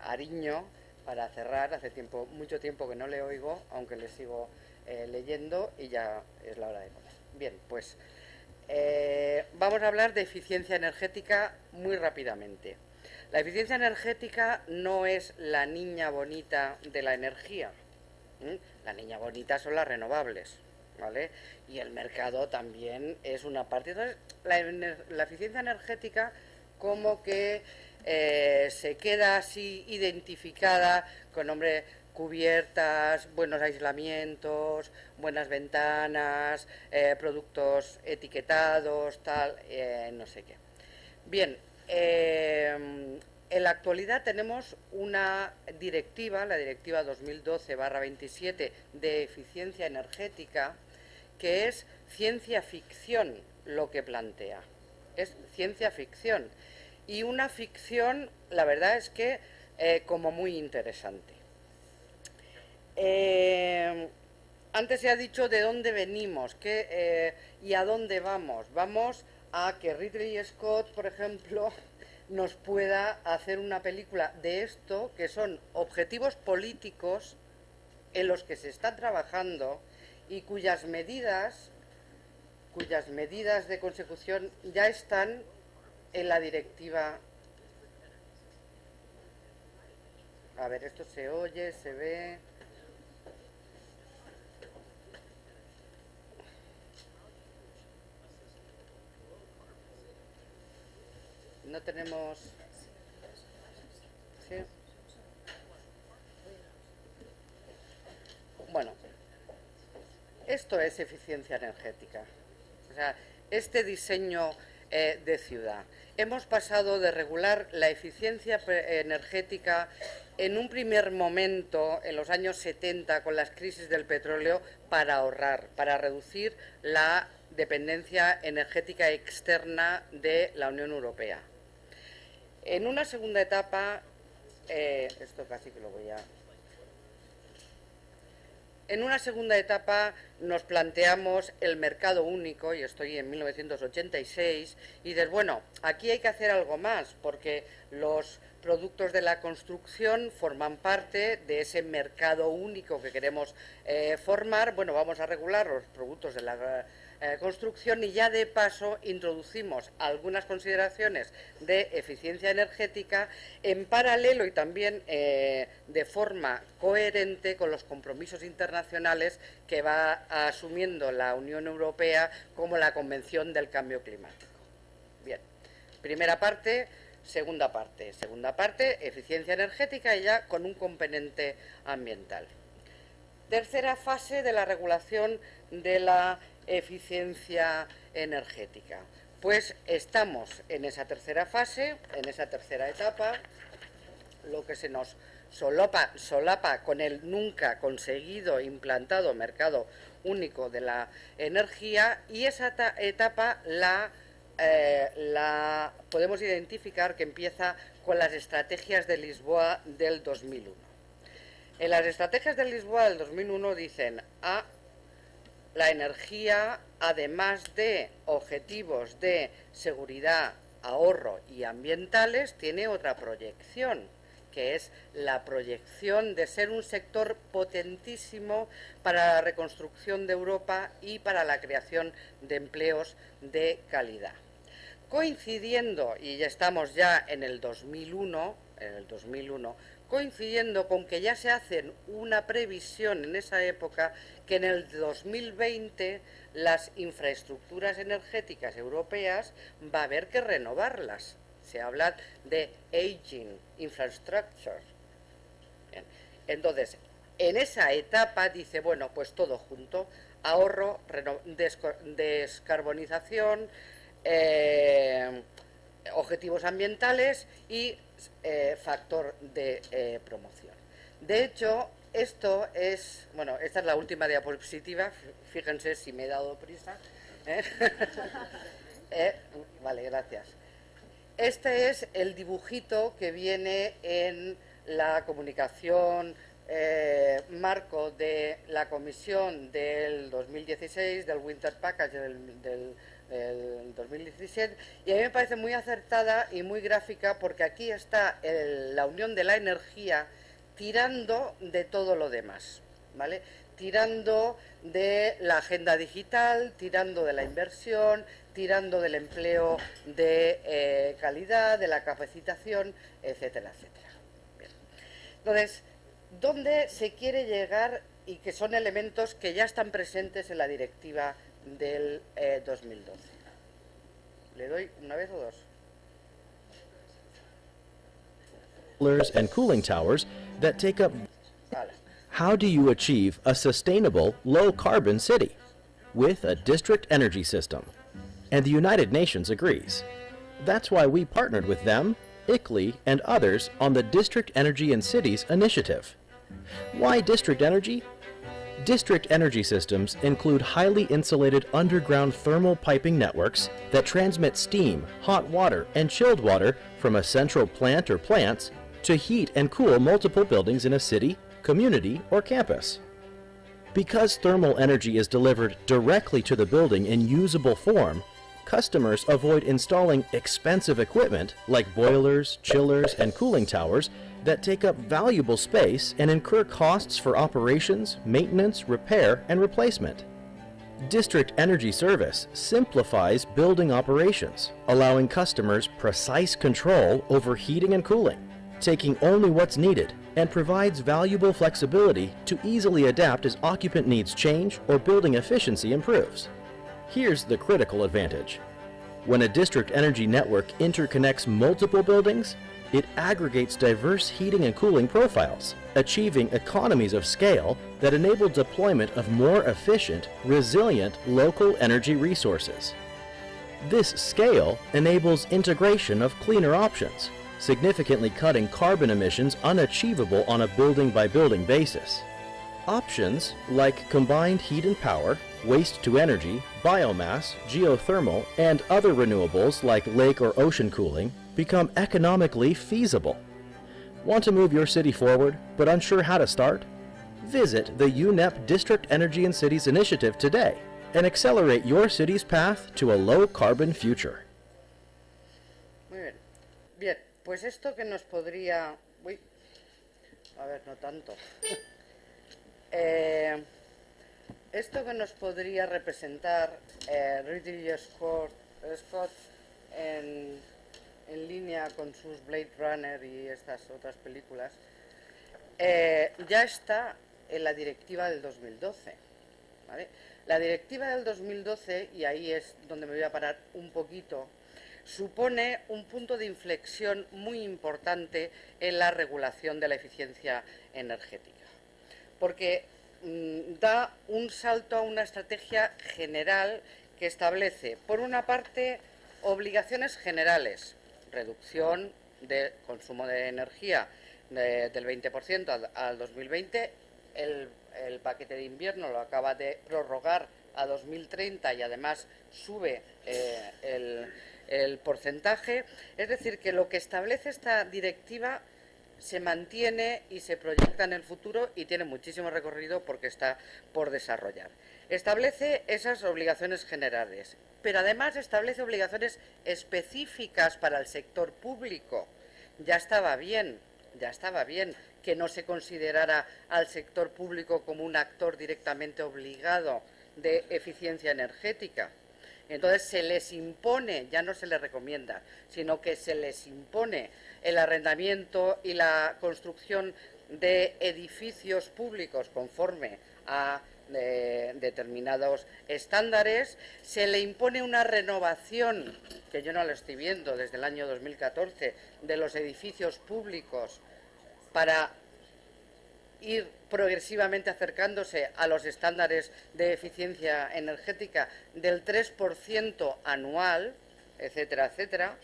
Ariño para cerrar. Hace mucho tiempo que no le oigo, aunque le sigo leyendo, y ya es la hora de comer. Bien, pues vamos a hablar de eficiencia energética muy rápidamente. La eficiencia energética no es la niña bonita de la energía, La niña bonita son las renovables, ¿vale? Y el mercado también es una parte. Entonces, la eficiencia energética como que se queda así identificada con, hombre, cubiertas, buenos aislamientos, buenas ventanas, productos etiquetados, tal, no sé qué. Bien, en la actualidad tenemos una directiva, la directiva 2012/27 de eficiencia energética, que es ciencia ficción lo que plantea. Es ciencia ficción. Y una ficción, la verdad es que como muy interesante. Antes se ha dicho de dónde venimos y a dónde vamos. Vamos a que Ridley Scott, por ejemplo, nos pueda hacer una película de esto, que son objetivos políticos en los que se está trabajando y cuyas medidas de consecución ya están en la directiva. A ver, esto se oye, se ve. No tenemos. ¿Sí? Bueno, esto es eficiencia energética. O sea, este diseño de ciudad. Hemos pasado de regular la eficiencia energética en un primer momento, en los años 70, con las crisis del petróleo, para ahorrar, para reducir la dependencia energética externa de la Unión Europea. En una segunda etapa, esto casi que lo voy a... En una segunda etapa nos planteamos el mercado único, y estoy en 1986, y dices, bueno, aquí hay que hacer algo más, porque los productos de la construcción forman parte de ese mercado único que queremos formar. Bueno, vamos a regular los productos de la construcción y ya de paso introducimos algunas consideraciones de eficiencia energética en paralelo y también de forma coherente con los compromisos internacionales que va asumiendo la Unión Europea, como la Convención del Cambio Climático. Bien, primera parte. Segunda parte, eficiencia energética y ya con un componente ambiental. Tercera fase de la regulación de la eficiencia energética. Pues estamos en esa tercera fase, en esa tercera etapa, lo que se nos solapa con el nunca conseguido implantado mercado único de la energía, y esa etapa la podemos identificar que empieza con las estrategias de Lisboa del 2001. En las estrategias de Lisboa del 2001 dicen: la energía, además de objetivos de seguridad, ahorro y ambientales, tiene otra proyección, que es la proyección de ser un sector potentísimo para la reconstrucción de Europa y para la creación de empleos de calidad. Coincidiendo, y ya estamos ya en el 2001, coincidiendo con que ya se hace una previsión en esa época que en el 2020 las infraestructuras energéticas europeas va a haber que renovarlas. Se habla de aging infrastructure. Bien. Entonces, en esa etapa dice, bueno, pues todo junto: ahorro, descarbonización, objetivos ambientales y factor de promoción. De hecho, esto es, bueno, esta es la última diapositiva, fíjense si me he dado prisa. Vale, gracias. Este es el dibujito que viene en la comunicación marco de la Comisión del 2016, del Winter Package del 2017, y a mí me parece muy acertada y muy gráfica, porque aquí está la unión de la energía tirando de todo lo demás, ¿vale? Tirando de la agenda digital, tirando de la inversión, tirando del empleo de calidad, de la capacitación, etcétera, etcétera. Bien. Entonces, ¿dónde se quiere llegar y que son elementos que ya están presentes en la directiva del 2012. ¿Le doy una vez o dos? And cooling towers that take up. Vale. How do you achieve a sustainable, low-carbon city? With a district energy system. And the United Nations agrees. That's why we partnered with them, ICLEI, and others on the District Energy in Cities initiative. Why district energy? District energy systems include highly insulated underground thermal piping networks that transmit steam, hot water, and chilled water from a central plant or plants to heat and cool multiple buildings in a city, community, or campus. Because thermal energy is delivered directly to the building in usable form, customers avoid installing expensive equipment like boilers, chillers, and cooling towers that take up valuable space and incur costs for operations, maintenance, repair, and replacement. District Energy Service simplifies building operations, allowing customers precise control over heating and cooling, taking only what's needed, and provides valuable flexibility to easily adapt as occupant needs change or building efficiency improves. Here's the critical advantage. When a district energy network interconnects multiple buildings, it aggregates diverse heating and cooling profiles, achieving economies of scale that enable deployment of more efficient, resilient local energy resources. This scale enables integration of cleaner options, significantly cutting carbon emissions unachievable on a building-by-building basis. Options like combined heat and power, waste-to-energy, biomass, geothermal, and other renewables like lake or ocean cooling become economically feasible. Want to move your city forward, but unsure how to start? Visit the UNEP District Energy in Cities initiative today and accelerate your city's path to a low-carbon future. Muy bien. Bien, pues esto que nos podría... Uy, a ver, no tanto. Esto que nos podría representar Ridley Scott en línea con sus Blade Runner y estas otras películas, ya está en la directiva del 2012, ¿vale? La directiva del 2012, y ahí es donde me voy a parar un poquito, supone un punto de inflexión muy importante en la regulación de la eficiencia energética, porque da un salto a una estrategia general que establece, por una parte, obligaciones generales, reducción de consumo de energía del 20% al 2020, el paquete de invierno lo acaba de prorrogar a 2030 y además sube el porcentaje, es decir, que lo que establece esta directiva se mantiene y se proyecta en el futuro y tiene muchísimo recorrido porque está por desarrollar. Establece esas obligaciones generales, pero además establece obligaciones específicas para el sector público. Ya estaba bien que no se considerara al sector público como un actor directamente obligado de eficiencia energética. Entonces se les impone, ya no se les recomienda, sino que se les impone el arrendamiento y la construcción de edificios públicos conforme a determinados estándares. Se le impone una renovación, que yo no la estoy viendo desde el año 2014, de los edificios públicos para ir progresivamente acercándose a los estándares de eficiencia energética del 3% anual, etcétera, etcétera.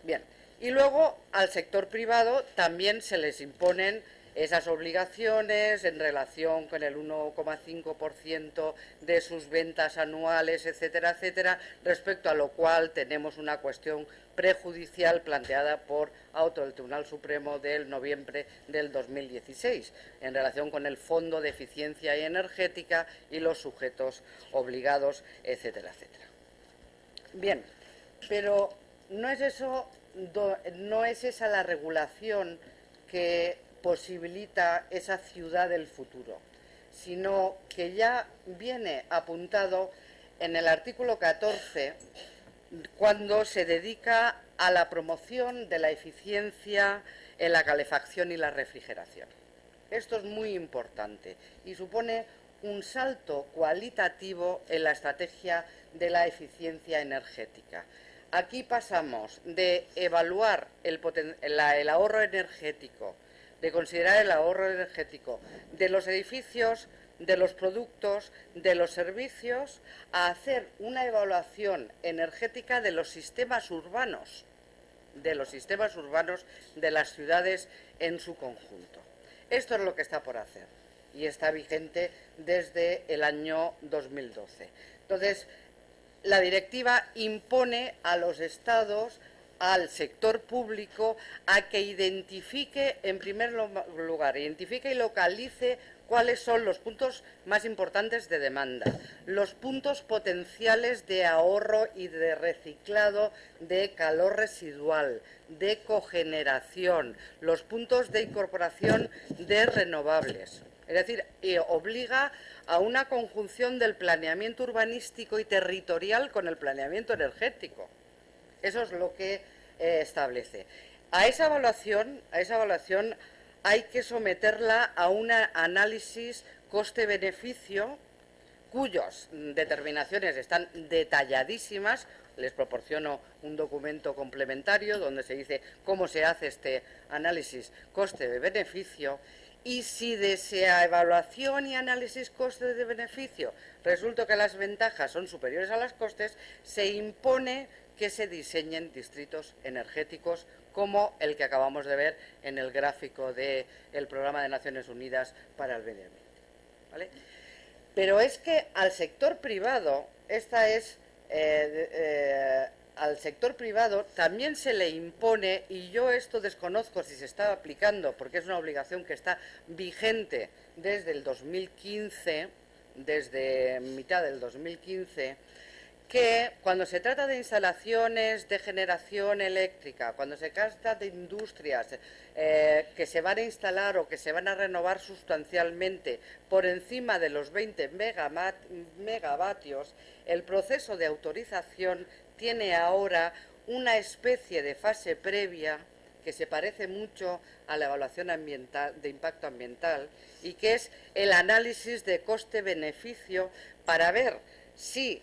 Bien, y luego al sector privado también se les imponen esas obligaciones en relación con el 1,5% de sus ventas anuales, etcétera, etcétera, respecto a lo cual tenemos una cuestión prejudicial planteada por auto del Tribunal Supremo del noviembre del 2016, en relación con el Fondo de Eficiencia Energética y los sujetos obligados, etcétera, etcétera. Bien, pero no es eso, no es esa la regulación que posibilita esa ciudad del futuro, sino que ya viene apuntado en el artículo 14 cuando se dedica a la promoción de la eficiencia en la calefacción y la refrigeración. Esto es muy importante y supone un salto cualitativo en la estrategia de la eficiencia energética. Aquí pasamos de evaluar el ahorro energético, de considerar el ahorro energético de los edificios, de los productos, de los servicios, a hacer una evaluación energética de los sistemas urbanos, de las ciudades en su conjunto. Esto es lo que está por hacer y está vigente desde el año 2012. Entonces, la directiva impone a los Estados, al sector público, a que identifique, en primer lugar, identifique y localice cuáles son los puntos más importantes de demanda, los puntos potenciales de ahorro y de reciclado de calor residual, de cogeneración, los puntos de incorporación de renovables. Es decir, obliga a una conjunción del planeamiento urbanístico y territorial con el planeamiento energético. Eso es lo que establece. A esa evaluación hay que someterla a un análisis coste-beneficio, cuyas determinaciones están detalladísimas. Les proporciono un documento complementario donde se dice cómo se hace este análisis coste-beneficio. Y si de esa evaluación y análisis coste de beneficio resulta que las ventajas son superiores a los costes, se impone que se diseñen distritos energéticos como el que acabamos de ver en el gráfico del Programa de Naciones Unidas para el Medio Ambiente, ¿vale? Pero es que al sector privado, al sector privado también se le impone, y yo esto desconozco si se está aplicando, porque es una obligación que está vigente desde el 2015, desde mitad del 2015, que cuando se trata de instalaciones de generación eléctrica, cuando se trata de industrias que se van a instalar o que se van a renovar sustancialmente por encima de los 20 megavatios, el proceso de autorización tiene ahora una especie de fase previa que se parece mucho a la evaluación ambiental, de impacto ambiental, y que es el análisis de coste-beneficio para ver si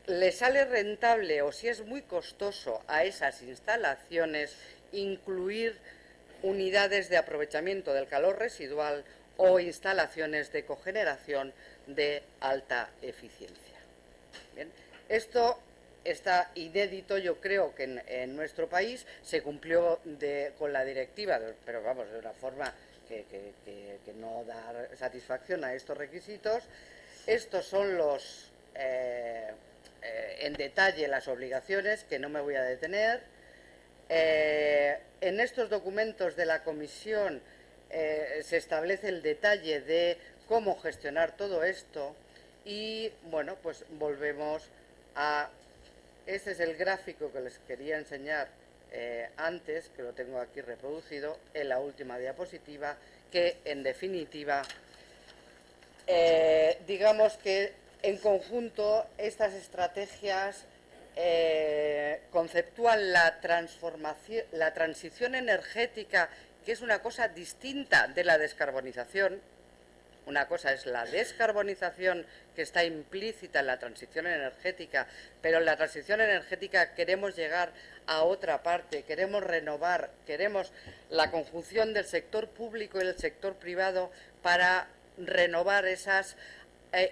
le sale rentable o si es muy costoso a esas instalaciones incluir unidades de aprovechamiento del calor residual o instalaciones de cogeneración de alta eficiencia. Bien, esto está inédito, yo creo que en nuestro país se cumplió con la directiva, pero vamos, de una forma que no da satisfacción a estos requisitos. Estos son los en detalle las obligaciones, que no me voy a detener. En estos documentos de la Comisión se establece el detalle de cómo gestionar todo esto y, bueno, pues volvemos a... Este es el gráfico que les quería enseñar antes, que lo tengo aquí reproducido en la última diapositiva, que en definitiva, digamos que en conjunto estas estrategias conceptúan la transición energética, que es una cosa distinta de la descarbonización. Una cosa es la descarbonización, que está implícita en la transición energética, pero en la transición energética queremos llegar a otra parte, queremos renovar, queremos la conjunción del sector público y del sector privado para renovar esas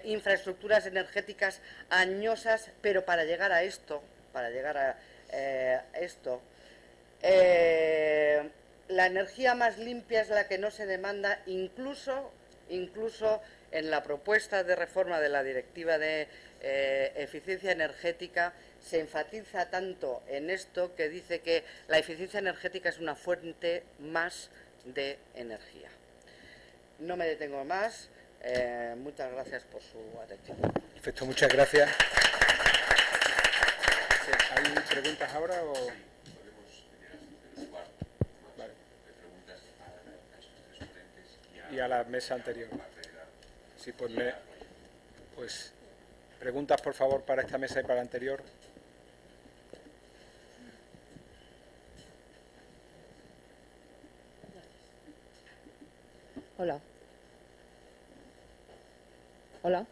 infraestructuras energéticas añosas, pero para llegar a esto, la energía más limpia es la que no se demanda, incluso en la propuesta de reforma de la Directiva de Eficiencia Energética se enfatiza tanto en esto que dice que la eficiencia energética es una fuente más de energía. No me detengo más. Muchas gracias por su atención. Perfecto, muchas gracias. ¿Hay preguntas ahora o...? Vale. Y a la mesa anterior. Sí, pues preguntas, por favor, para esta mesa y para la anterior. Hola. Hola.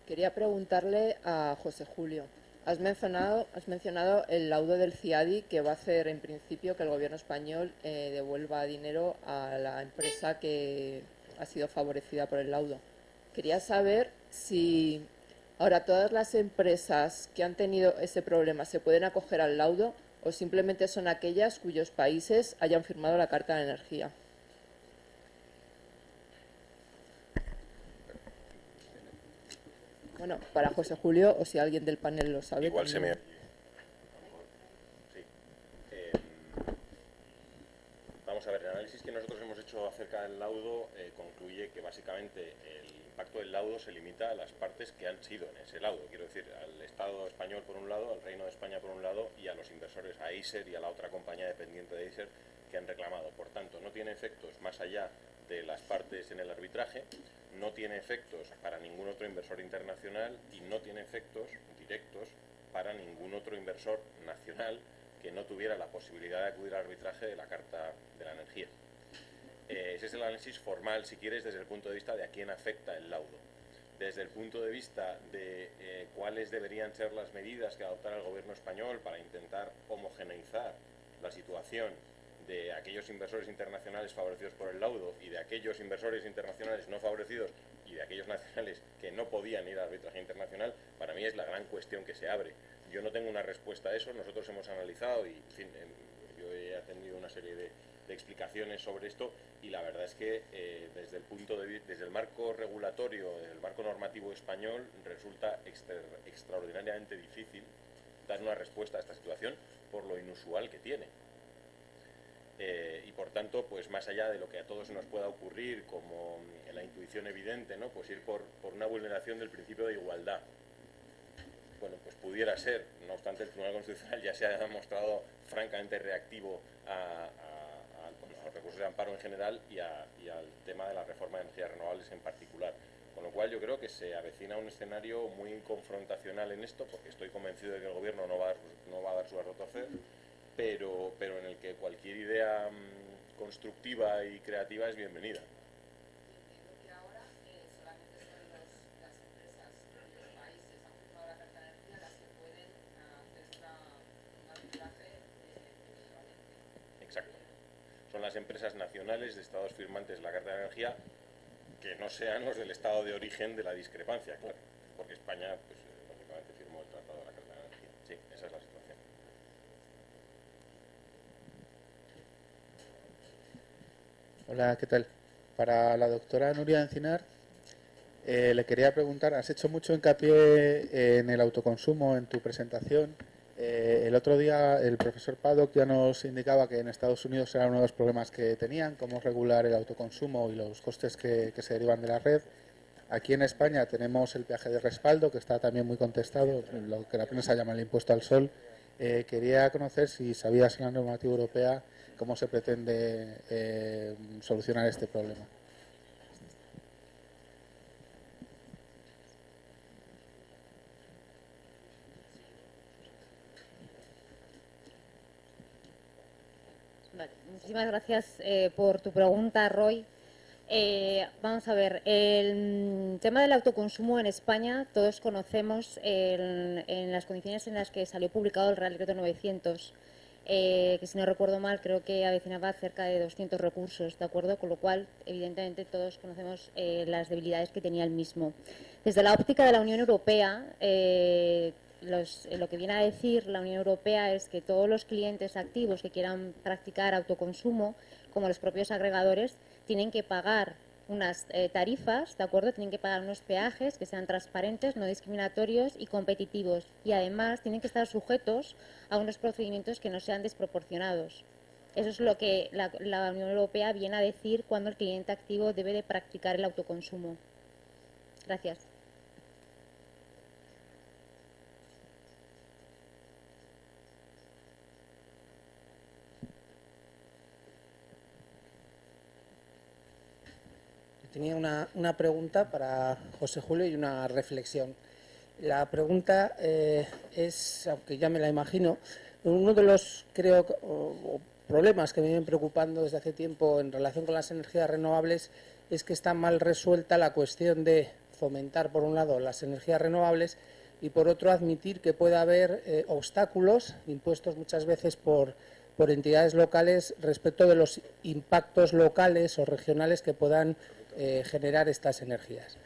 Quería preguntarle a José Julio. Has mencionado el laudo del CIADI que va a hacer en principio que el gobierno español devuelva dinero a la empresa que ha sido favorecida por el laudo. Quería saber si ahora todas las empresas que han tenido ese problema se pueden acoger al laudo o simplemente son aquellas cuyos países hayan firmado la Carta de Energía. Bueno, para José Julio, o si alguien del panel lo sabe. Igual se me... Sí. Vamos a ver, el análisis que nosotros hemos hecho acerca del laudo concluye que básicamente el impacto del laudo se limita a las partes que han sido en ese laudo. Quiero decir, al Estado español por un lado, al Reino de España por un lado y a los inversores, a ISER y a la otra compañía dependiente de ISER que han reclamado. Por tanto, no tiene efectos más allá de las partes en el arbitraje, no tiene efectos para ningún otro inversor internacional y no tiene efectos directos para ningún otro inversor nacional que no tuviera la posibilidad de acudir al arbitraje de la Carta de la Energía. Ese es el análisis formal, si quieres, desde el punto de vista de a quién afecta el laudo. Desde el punto de vista de cuáles deberían ser las medidas que adoptara el gobierno español para intentar homogeneizar la situación de aquellos inversores internacionales favorecidos por el laudo y de aquellos inversores internacionales no favorecidos y de aquellos nacionales que no podían ir al arbitraje internacional, para mí es la gran cuestión que se abre. Yo no tengo una respuesta a eso, nosotros hemos analizado y, en fin, yo he atendido una serie de explicaciones sobre esto y la verdad es que desde el punto de desde el marco regulatorio, el marco normativo español, resulta extraordinariamente difícil dar una respuesta a esta situación por lo inusual que tiene. Y por tanto, pues más allá de lo que a todos nos pueda ocurrir como la intuición evidente, ¿no? Pues ir por una vulneración del principio de igualdad. Bueno, pues pudiera ser, no obstante el Tribunal Constitucional ya se ha demostrado francamente reactivo a los recursos de amparo en general y al tema de la reforma de energías renovables en particular. Con lo cual yo creo que se avecina un escenario muy confrontacional en esto, porque estoy convencido de que el Gobierno no va a dar su brazo a torcer, pero en el que cualquier idea constructiva y creativa es bienvenida. Exacto. Son las empresas nacionales de estados firmantes de la Carta de Energía que no sean los del estado de origen de la discrepancia, claro, porque España, pues, lógicamente firmó el Tratado de la Carta de Energía. Sí, esa es la situación. Hola, ¿qué tal? Para la doctora Nuria Encinar, le quería preguntar, has hecho mucho hincapié en el autoconsumo en tu presentación. El otro día el profesor Paddock ya nos indicaba que en Estados Unidos era uno de los problemas que tenían, cómo regular el autoconsumo y los costes que se derivan de la red. Aquí en España tenemos el peaje de respaldo, que está también muy contestado, lo que la prensa llama el impuesto al sol. Quería conocer si sabías en la normativa europea cómo se pretende solucionar este problema. Vale, muchísimas gracias por tu pregunta, Roy. Vamos a ver, el tema del autoconsumo en España, todos conocemos en las condiciones en las que salió publicado el Real Decreto 900, que si no recuerdo mal creo que avecinaba cerca de 200 recursos, ¿de acuerdo? Con lo cual, evidentemente, todos conocemos las debilidades que tenía el mismo. Desde la óptica de la Unión Europea, lo que viene a decir la Unión Europea es que todos los clientes activos que quieran practicar autoconsumo, como los propios agregadores, tienen que pagar unas tarifas, ¿de acuerdo? Tienen que pagar unos peajes que sean transparentes, no discriminatorios y competitivos. Y además tienen que estar sujetos a unos procedimientos que no sean desproporcionados. Eso es lo que la Unión Europea viene a decir cuando el cliente activo debe de practicar el autoconsumo. Gracias. Tenía una pregunta para José Julio y una reflexión. La pregunta es, aunque ya me la imagino, uno de los, creo, problemas que me vienen preocupando desde hace tiempo en relación con las energías renovables es que está mal resuelta la cuestión de fomentar, por un lado, las energías renovables y, por otro, admitir que puede haber obstáculos impuestos muchas veces por entidades locales respecto de los impactos locales o regionales que puedan generar estas energías.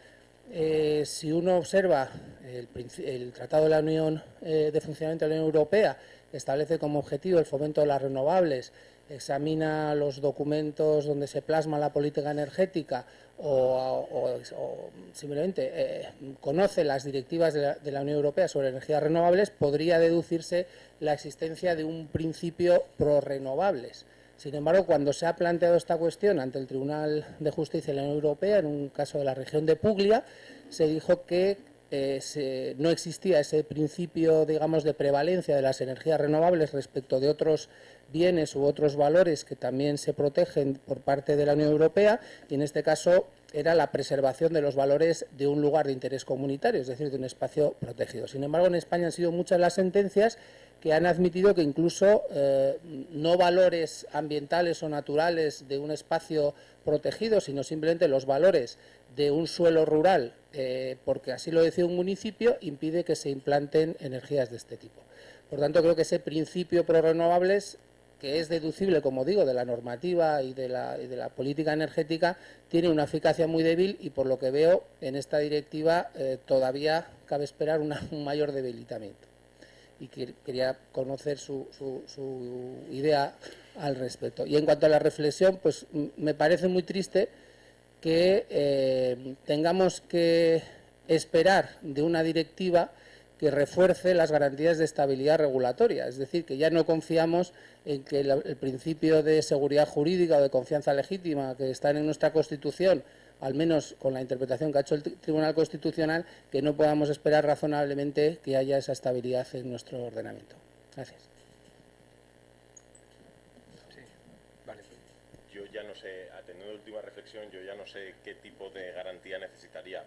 Si uno observa el Tratado de la Unión de Funcionamiento de la Unión Europea, establece como objetivo el fomento de las renovables, examina los documentos donde se plasma la política energética o simplemente conoce las directivas de la Unión Europea sobre energías renovables, podría deducirse la existencia de un principio pro renovables. Sin embargo, cuando se ha planteado esta cuestión ante el Tribunal de Justicia de la Unión Europea, en un caso de la región de Puglia, se dijo que no existía ese principio, digamos, de prevalencia de las energías renovables respecto de otros bienes u otros valores que también se protegen por parte de la Unión Europea, y en este caso era la preservación de los valores de un lugar de interés comunitario, es decir, de un espacio protegido. Sin embargo, en España han sido muchas las sentencias que han admitido que incluso no valores ambientales o naturales de un espacio protegido, sino simplemente los valores de un suelo rural, porque así lo decide un municipio, impide que se implanten energías de este tipo. Por tanto, creo que ese principio pro renovables, que es deducible, como digo, de la normativa y de la política energética, tiene una eficacia muy débil y, por lo que veo, en esta directiva todavía cabe esperar un mayor debilitamiento. Y quería conocer su idea al respecto. Y en cuanto a la reflexión, pues me parece muy triste que tengamos que esperar de una directiva que refuerce las garantías de estabilidad regulatoria, es decir, que ya no confiamos en que el principio de seguridad jurídica o de confianza legítima que están en nuestra Constitución, al menos con la interpretación que ha hecho el Tribunal Constitucional, que no podamos esperar razonablemente que haya esa estabilidad en nuestro ordenamiento. Gracias. Sí, vale. Yo ya no sé, atendiendo la última reflexión, yo ya no sé qué tipo de garantía necesitaría.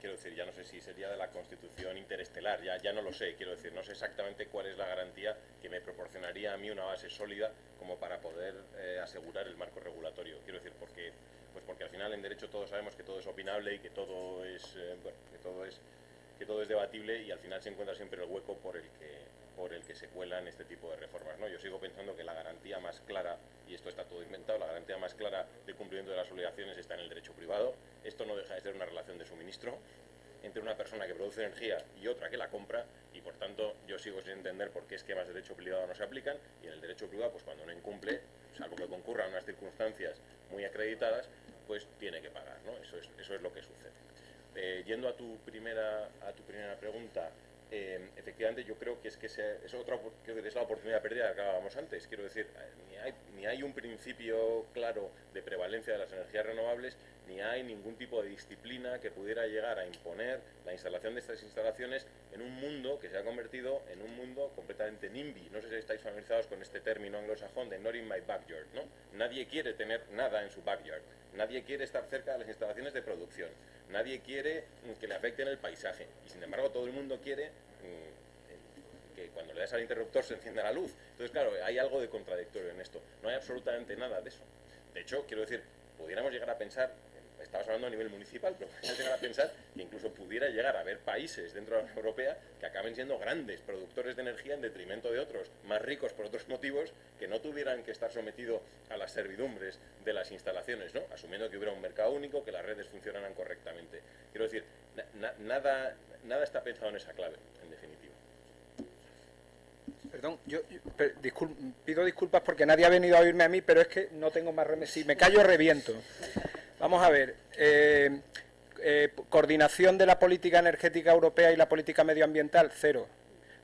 Quiero decir, ya no sé si sería de la Constitución interestelar, ya no lo sé, quiero decir, no sé exactamente cuál es la garantía que me proporcionaría a mí una base sólida como para poder asegurar el marco regulatorio. Quiero decir, porque al final en derecho todos sabemos que todo es opinable y que todo es, que todo es debatible, y al final se encuentra siempre el hueco por el que se cuelan este tipo de reformas, ¿no? Yo sigo pensando que la garantía más clara, y esto está todo inventado, la garantía más clara de cumplimiento de las obligaciones está en el derecho privado. Esto no deja de ser una relación de suministro entre una persona que produce energía y otra que la compra, y por tanto yo sigo sin entender por qué esquemas de derecho privado no se aplican, y en el derecho privado, pues cuando no incumple, salvo que concurran unas circunstancias muy acreditadas, pues tiene que pagar, ¿no? Eso es lo que sucede. Yendo a tu primera pregunta, efectivamente yo creo que es la oportunidad perdida que hablábamos antes. Quiero decir, ni hay un principio claro de prevalencia de las energías renovables, ni hay ningún tipo de disciplina que pudiera llegar a imponer la instalación de estas instalaciones en un mundo que se ha convertido en un mundo completamente NIMBY. No sé si estáis familiarizados con este término anglosajón de not in my backyard, ¿no? Nadie quiere tener nada en su backyard, nadie quiere estar cerca de las instalaciones de producción, nadie quiere que le afecten el paisaje, y sin embargo todo el mundo quiere que cuando le das al interruptor se encienda la luz. Entonces, claro, hay algo de contradictorio en esto. No hay absolutamente nada de eso. De hecho, quiero decir, pudiéramos llegar a pensar, estabas hablando a nivel municipal, pero pudiéramos llegar a pensar que incluso pudiera llegar a haber países dentro de la Unión Europea que acaben siendo grandes productores de energía en detrimento de otros, más ricos por otros motivos, que no tuvieran que estar sometidos a las servidumbres de las instalaciones, ¿no? Asumiendo que hubiera un mercado único, que las redes funcionaran correctamente. Quiero decir, nada está pensado en esa clave, en definitiva. Perdón, pido disculpas porque nadie ha venido a oírme a mí, pero es que no tengo más remedio. Si me callo, reviento. Vamos a ver. Coordinación de la política energética europea y la política medioambiental, 0.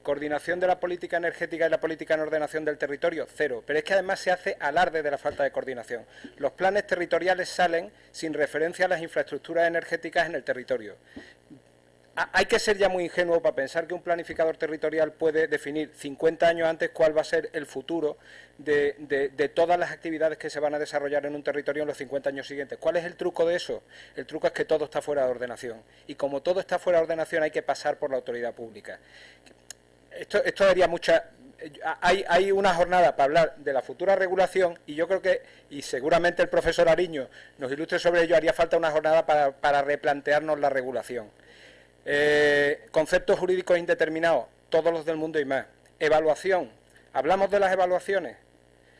Coordinación de la política energética y la política en ordenación del territorio, 0. Pero es que además se hace alarde de la falta de coordinación. Los planes territoriales salen sin referencia a las infraestructuras energéticas en el territorio. Hay que ser ya muy ingenuo para pensar que un planificador territorial puede definir 50 años antes cuál va a ser el futuro de todas las actividades que se van a desarrollar en un territorio en los 50 años siguientes. ¿Cuál es el truco de eso? El truco es que todo está fuera de ordenación. Y como todo está fuera de ordenación, hay que pasar por la autoridad pública. Esto daría mucha hay una jornada para hablar de la futura regulación y yo creo que, y seguramente el profesor Ariño nos ilustre sobre ello, haría falta una jornada para replantearnos la regulación. Conceptos jurídicos indeterminados, todos los del mundo y más. Evaluación, hablamos de las evaluaciones.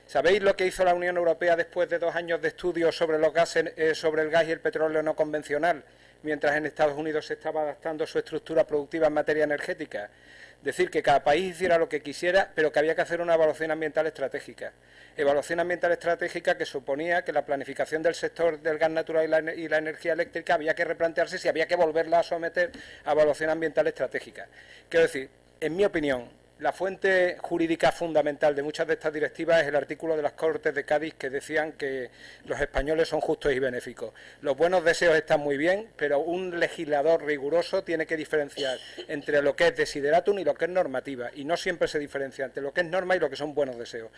¿Sabéis lo que hizo la Unión Europea después de 2 años de estudios sobre los gases, sobre el gas y el petróleo no convencional, mientras en Estados Unidos se estaba adaptando su estructura productiva en materia energética? Decir que cada país hiciera lo que quisiera, pero que había que hacer una evaluación ambiental estratégica. Evaluación ambiental estratégica que suponía que la planificación del sector del gas natural y la energía eléctrica había que replantearse si había que volverla a someter a evaluación ambiental estratégica. Quiero decir, en mi opinión, la fuente jurídica fundamental de muchas de estas directivas es el artículo de las Cortes de Cádiz que decían que los españoles son justos y benéficos. Los buenos deseos están muy bien, pero un legislador riguroso tiene que diferenciar entre lo que es desideratum y lo que es normativa, y no siempre se diferencia entre lo que es norma y lo que son buenos deseos.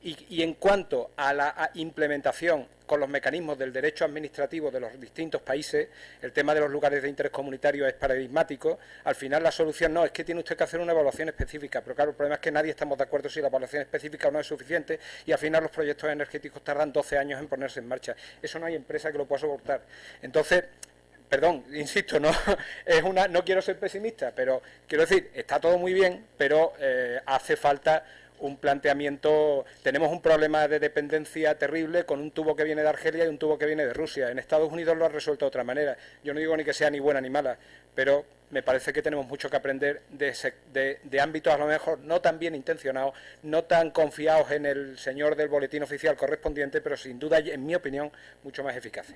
Y en cuanto a la implementación con los mecanismos del derecho administrativo de los distintos países, el tema de los lugares de interés comunitario es paradigmático. Al final la solución no, es que tiene usted que hacer una evaluación específica, pero claro, el problema es que nadie estamos de acuerdo si la evaluación específica o no es suficiente y al final los proyectos energéticos tardan 12 años en ponerse en marcha. Eso no hay empresa que lo pueda soportar. Entonces, perdón, insisto, no quiero ser pesimista, pero quiero decir, está todo muy bien, pero hace falta un planteamiento. Tenemos un problema de dependencia terrible con un tubo que viene de Argelia y un tubo que viene de Rusia. En Estados Unidos lo ha resuelto de otra manera. Yo no digo ni que sea ni buena ni mala, pero me parece que tenemos mucho que aprender de ámbitos a lo mejor no tan bien intencionados, no tan confiados en el señor del boletín oficial correspondiente, pero sin duda, en mi opinión, mucho más eficaces.